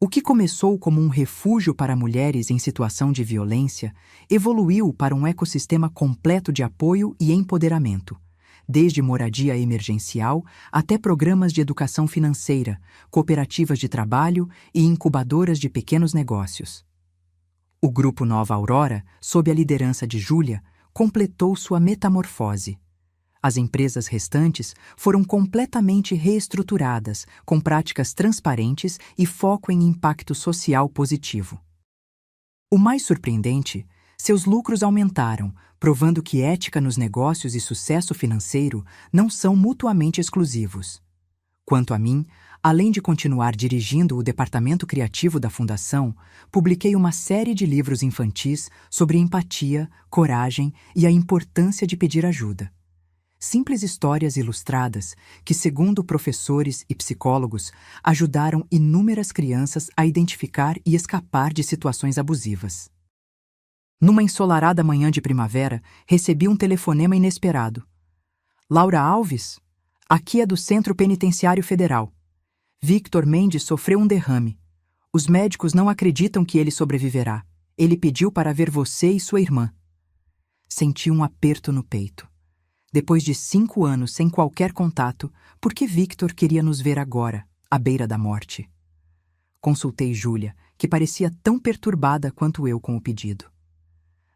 O que começou como um refúgio para mulheres em situação de violência evoluiu para um ecossistema completo de apoio e empoderamento, desde moradia emergencial até programas de educação financeira, cooperativas de trabalho e incubadoras de pequenos negócios. O Grupo Nova Aurora, sob a liderança de Júlia, completou sua metamorfose. As empresas restantes foram completamente reestruturadas, com práticas transparentes e foco em impacto social positivo. O mais surpreendente, seus lucros aumentaram, provando que ética nos negócios e sucesso financeiro não são mutuamente exclusivos. Quanto a mim, além de continuar dirigindo o departamento criativo da Fundação, publiquei uma série de livros infantis sobre empatia, coragem e a importância de pedir ajuda. Simples histórias ilustradas que, segundo professores e psicólogos, ajudaram inúmeras crianças a identificar e escapar de situações abusivas. Numa ensolarada manhã de primavera, recebi um telefonema inesperado. Laura Alves? Aqui é do Centro Penitenciário Federal. Victor Mendes sofreu um derrame. Os médicos não acreditam que ele sobreviverá. Ele pediu para ver você e sua irmã. Senti um aperto no peito. Depois de 5 anos sem qualquer contato, por que Victor queria nos ver agora, à beira da morte? Consultei Júlia, que parecia tão perturbada quanto eu com o pedido.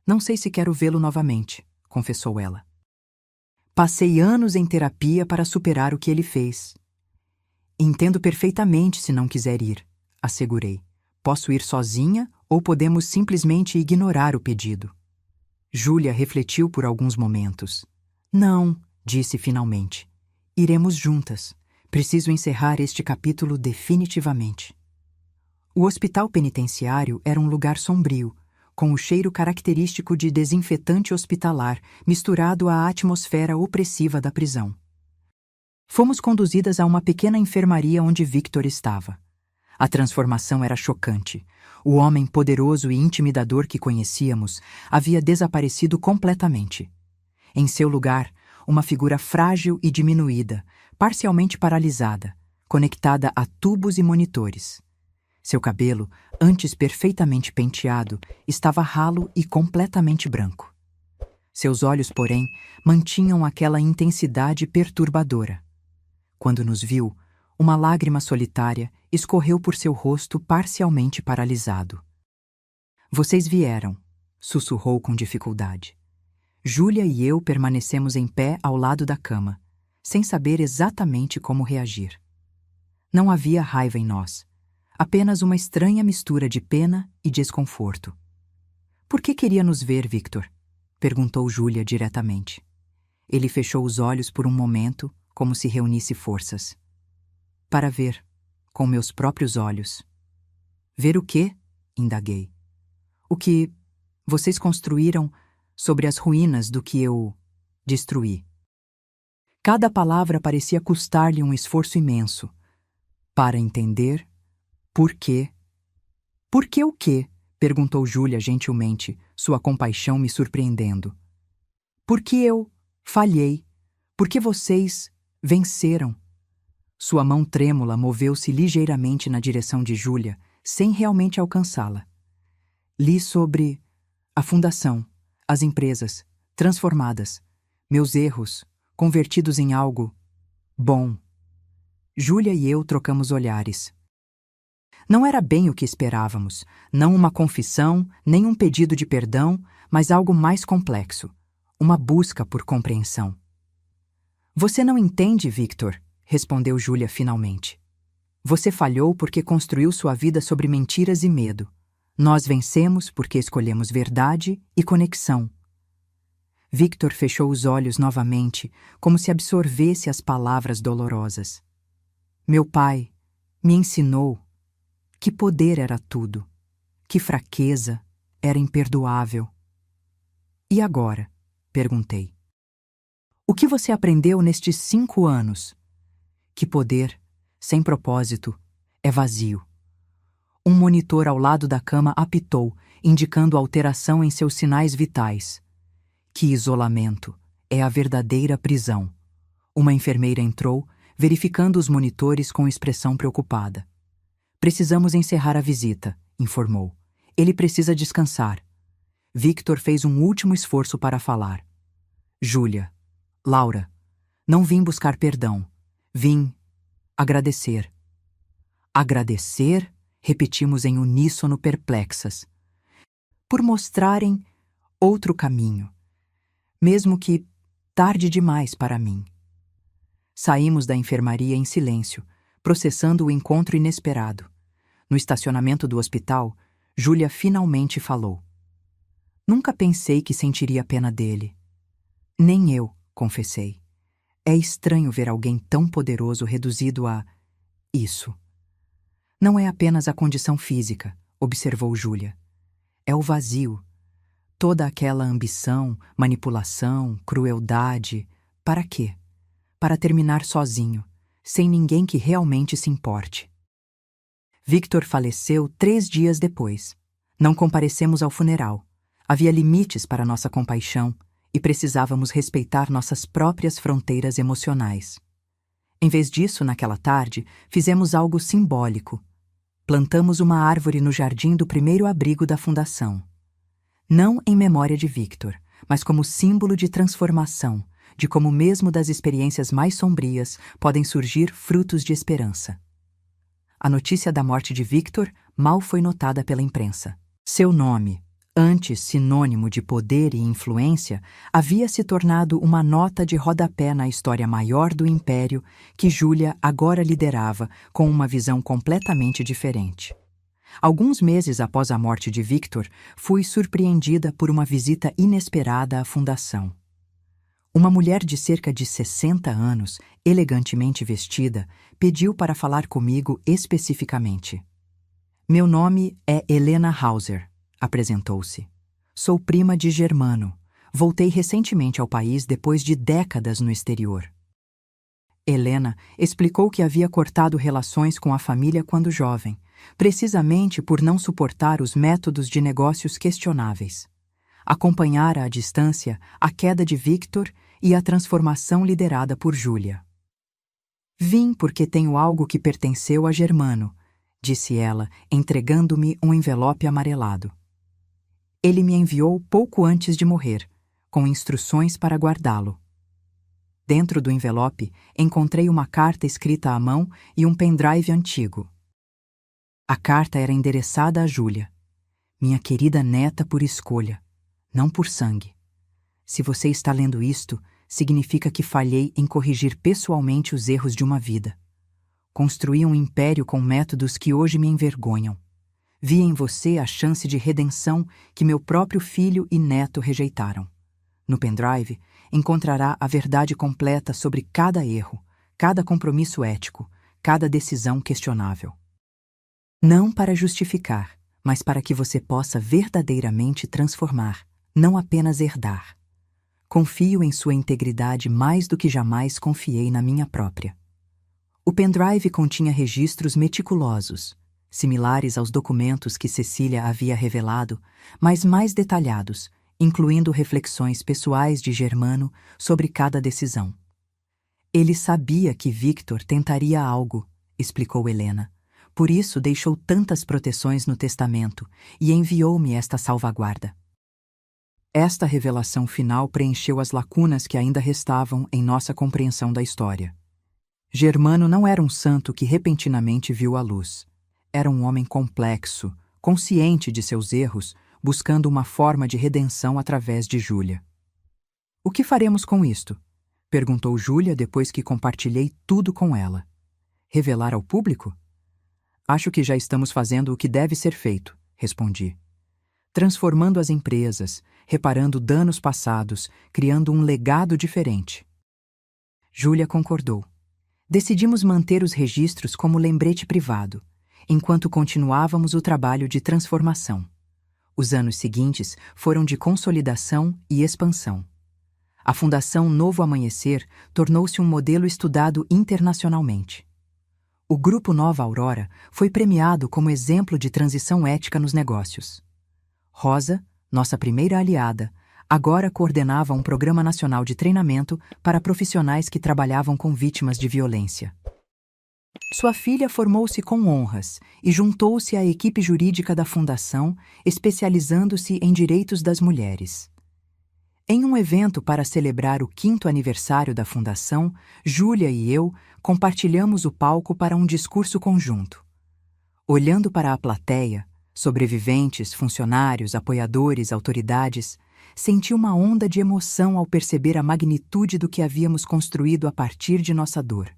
Não sei se quero vê-lo novamente, confessou ela. Passei anos em terapia para superar o que ele fez. Entendo perfeitamente se não quiser ir, assegurei. Posso ir sozinha ou podemos simplesmente ignorar o pedido. Júlia refletiu por alguns momentos. Não, disse finalmente. Iremos juntas. Preciso encerrar este capítulo definitivamente. O hospital penitenciário era um lugar sombrio, com o cheiro característico de desinfetante hospitalar misturado à atmosfera opressiva da prisão. Fomos conduzidas a uma pequena enfermaria onde Victor estava. A transformação era chocante. O homem poderoso e intimidador que conhecíamos havia desaparecido completamente. Em seu lugar, uma figura frágil e diminuída, parcialmente paralisada, conectada a tubos e monitores. Seu cabelo, antes perfeitamente penteado, estava ralo e completamente branco. Seus olhos, porém, mantinham aquela intensidade perturbadora. Quando nos viu, uma lágrima solitária escorreu por seu rosto parcialmente paralisado. Vocês vieram, sussurrou com dificuldade. Júlia e eu permanecemos em pé ao lado da cama, sem saber exatamente como reagir. Não havia raiva em nós, apenas uma estranha mistura de pena e desconforto. Por que queria nos ver, Victor? Perguntou Júlia diretamente. Ele fechou os olhos por um momento, como se reunisse forças. Para ver, com meus próprios olhos. Ver o quê? Indaguei. O que vocês construíram sobre as ruínas do que eu destruí. Cada palavra parecia custar-lhe um esforço imenso. Para entender por quê. Por que o quê? Perguntou Júlia gentilmente, sua compaixão me surpreendendo. Porque eu falhei. Porque vocês venceram. Sua mão trêmula moveu-se ligeiramente na direção de Júlia, sem realmente alcançá-la. Li sobre a fundação, as empresas, transformadas, meus erros, convertidos em algo bom. Júlia e eu trocamos olhares. Não era bem o que esperávamos, não uma confissão, nem um pedido de perdão, mas algo mais complexo, uma busca por compreensão. Você não entende, Victor, respondeu Júlia finalmente. Você falhou porque construiu sua vida sobre mentiras e medo. Nós vencemos porque escolhemos verdade e conexão. Victor fechou os olhos novamente, como se absorvesse as palavras dolorosas. Meu pai me ensinou que poder era tudo, que fraqueza era imperdoável. E agora? Perguntei. O que você aprendeu nestes 5 anos? Que poder, sem propósito, é vazio. Um monitor ao lado da cama apitou, indicando alteração em seus sinais vitais. Que isolamento! É a verdadeira prisão. Uma enfermeira entrou, verificando os monitores com expressão preocupada. Precisamos encerrar a visita, informou. Ele precisa descansar. Victor fez um último esforço para falar. Júlia, Laura, não vim buscar perdão. Vim agradecer. Agradecer? Repetimos em uníssono perplexas. Por mostrarem outro caminho, mesmo que tarde demais para mim. Saímos da enfermaria em silêncio, processando o encontro inesperado. No estacionamento do hospital, Júlia finalmente falou. Nunca pensei que sentiria pena dele. Nem eu, confessei. É estranho ver alguém tão poderoso reduzido a isso. Não é apenas a condição física, observou Júlia. É o vazio. Toda aquela ambição, manipulação, crueldade. Para quê? Para terminar sozinho, sem ninguém que realmente se importe. Victor faleceu 3 dias depois. Não comparecemos ao funeral. Havia limites para nossa compaixão e precisávamos respeitar nossas próprias fronteiras emocionais. Em vez disso, naquela tarde, fizemos algo simbólico. Plantamos uma árvore no jardim do primeiro abrigo da fundação. Não em memória de Victor, mas como símbolo de transformação, de como mesmo das experiências mais sombrias podem surgir frutos de esperança. A notícia da morte de Victor mal foi notada pela imprensa. Seu nome, antes sinônimo de poder e influência, havia se tornado uma nota de rodapé na história maior do império que Júlia agora liderava com uma visão completamente diferente. Alguns meses após a morte de Victor, fui surpreendida por uma visita inesperada à fundação. Uma mulher de cerca de 60 anos, elegantemente vestida, pediu para falar comigo especificamente. Meu nome é Helena Hauser, apresentou-se. Sou prima de Germano. Voltei recentemente ao país depois de décadas no exterior. Helena explicou que havia cortado relações com a família quando jovem, precisamente por não suportar os métodos de negócios questionáveis. Acompanhara à distância a queda de Victor e a transformação liderada por Júlia. Vim porque tenho algo que pertenceu a Germano, disse ela, entregando-me um envelope amarelado. Ele me enviou pouco antes de morrer, com instruções para guardá-lo. Dentro do envelope, encontrei uma carta escrita à mão e um pendrive antigo. A carta era endereçada a Júlia, minha querida neta por escolha, não por sangue. Se você está lendo isto, significa que falhei em corrigir pessoalmente os erros de uma vida. Construí um império com métodos que hoje me envergonham. Vi em você a chance de redenção que meu próprio filho e neto rejeitaram. No pendrive, encontrará a verdade completa sobre cada erro, cada compromisso ético, cada decisão questionável. Não para justificar, mas para que você possa verdadeiramente transformar, não apenas herdar. Confio em sua integridade mais do que jamais confiei na minha própria. O pendrive continha registros meticulosos, similares aos documentos que Cecília havia revelado, mas mais detalhados, incluindo reflexões pessoais de Germano sobre cada decisão. Ele sabia que Victor tentaria algo, explicou Helena. Por isso deixou tantas proteções no testamento e enviou-me esta salvaguarda. Esta revelação final preencheu as lacunas que ainda restavam em nossa compreensão da história. Germano não era um santo que repentinamente viu a luz. Era um homem complexo, consciente de seus erros, buscando uma forma de redenção através de Júlia. O que faremos com isto? Perguntou Júlia depois que compartilhei tudo com ela. Revelar ao público? Acho que já estamos fazendo o que deve ser feito, respondi. Transformando as empresas, reparando danos passados, criando um legado diferente. Júlia concordou. Decidimos manter os registros como lembrete privado, enquanto continuávamos o trabalho de transformação. Os anos seguintes foram de consolidação e expansão. A Fundação Novo Amanhecer tornou-se um modelo estudado internacionalmente. O Grupo Nova Aurora foi premiado como exemplo de transição ética nos negócios. Rosa, nossa primeira aliada, agora coordenava um programa nacional de treinamento para profissionais que trabalhavam com vítimas de violência. Sua filha formou-se com honras e juntou-se à equipe jurídica da Fundação, especializando-se em direitos das mulheres. Em um evento para celebrar o 5º aniversário da Fundação, Júlia e eu compartilhamos o palco para um discurso conjunto. Olhando para a plateia, sobreviventes, funcionários, apoiadores, autoridades, senti uma onda de emoção ao perceber a magnitude do que havíamos construído a partir de nossa dor.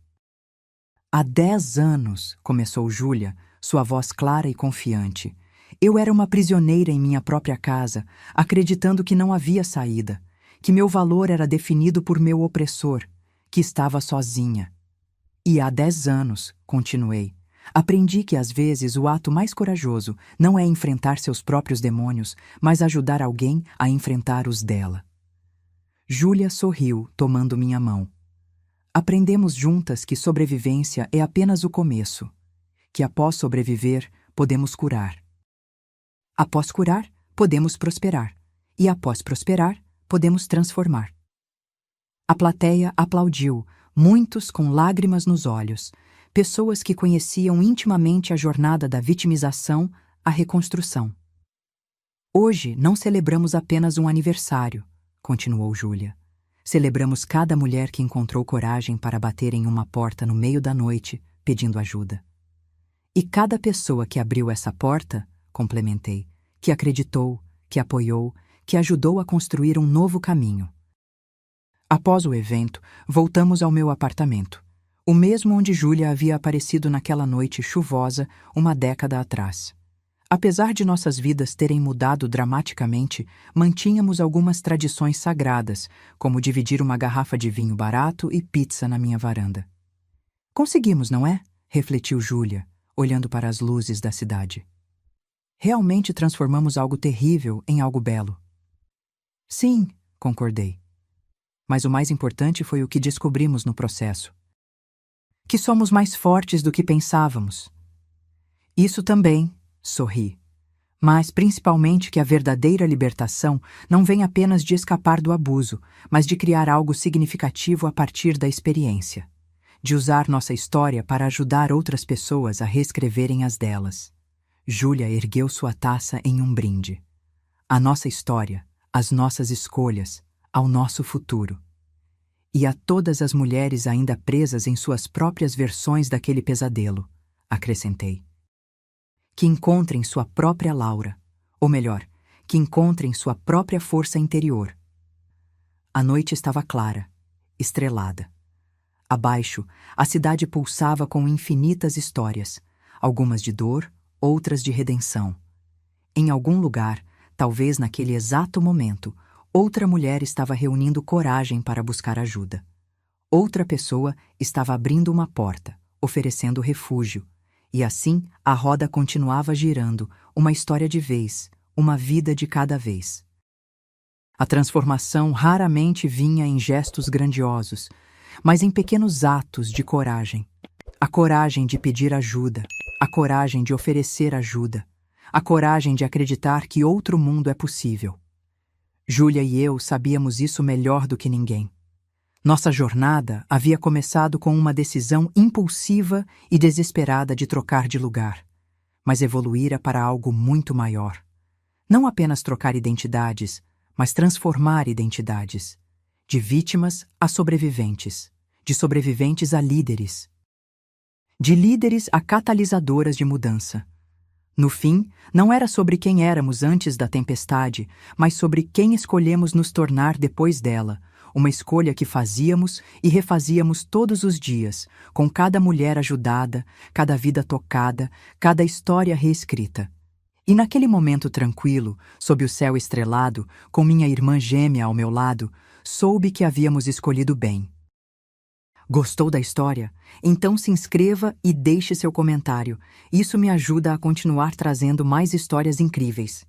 Há 10 anos, começou Júlia, sua voz clara e confiante, eu era uma prisioneira em minha própria casa, acreditando que não havia saída, que meu valor era definido por meu opressor, que estava sozinha. E há 10 anos, continuei, aprendi que às vezes o ato mais corajoso não é enfrentar seus próprios demônios, mas ajudar alguém a enfrentar os dela. Júlia sorriu, tomando minha mão. Aprendemos juntas que sobrevivência é apenas o começo, que após sobreviver, podemos curar. Após curar, podemos prosperar, e após prosperar, podemos transformar. A plateia aplaudiu, muitos com lágrimas nos olhos, pessoas que conheciam intimamente a jornada da vitimização à reconstrução. Hoje não celebramos apenas um aniversário, continuou Júlia. Celebramos cada mulher que encontrou coragem para bater em uma porta no meio da noite, pedindo ajuda. E cada pessoa que abriu essa porta, complementei, que acreditou, que apoiou, que ajudou a construir um novo caminho. Após o evento, voltamos ao meu apartamento, o mesmo onde Júlia havia aparecido naquela noite chuvosa 1 década atrás. Apesar de nossas vidas terem mudado dramaticamente, mantínhamos algumas tradições sagradas, como dividir uma garrafa de vinho barato e pizza na minha varanda. Conseguimos, não é? Refletiu Júlia, olhando para as luzes da cidade. Realmente transformamos algo terrível em algo belo. Sim, concordei. Mas o mais importante foi o que descobrimos no processo. Que somos mais fortes do que pensávamos. Isso também, sorri. Mas principalmente que a verdadeira libertação não vem apenas de escapar do abuso, mas de criar algo significativo a partir da experiência. De usar nossa história para ajudar outras pessoas a reescreverem as delas. Júlia ergueu sua taça em um brinde. A nossa história, as nossas escolhas, ao nosso futuro. E a todas as mulheres ainda presas em suas próprias versões daquele pesadelo, acrescentei. Que encontrem sua própria Laura, ou melhor, que encontrem sua própria força interior. A noite estava clara, estrelada. Abaixo, a cidade pulsava com infinitas histórias, algumas de dor, outras de redenção. Em algum lugar, talvez naquele exato momento, outra mulher estava reunindo coragem para buscar ajuda. Outra pessoa estava abrindo uma porta, oferecendo refúgio. E assim, a roda continuava girando, uma história de vez, uma vida de cada vez. A transformação raramente vinha em gestos grandiosos, mas em pequenos atos de coragem. A coragem de pedir ajuda, a coragem de oferecer ajuda, a coragem de acreditar que outro mundo é possível. Júlia e eu sabíamos isso melhor do que ninguém. Nossa jornada havia começado com uma decisão impulsiva e desesperada de trocar de lugar, mas evoluíra para algo muito maior. Não apenas trocar identidades, mas transformar identidades. De vítimas a sobreviventes, de sobreviventes a líderes. De líderes a catalisadoras de mudança. No fim, não era sobre quem éramos antes da tempestade, mas sobre quem escolhemos nos tornar depois dela, uma escolha que fazíamos e refazíamos todos os dias, com cada mulher ajudada, cada vida tocada, cada história reescrita. E naquele momento tranquilo, sob o céu estrelado, com minha irmã gêmea ao meu lado, soube que havíamos escolhido bem. Gostou da história? Então se inscreva e deixe seu comentário. Isso me ajuda a continuar trazendo mais histórias incríveis.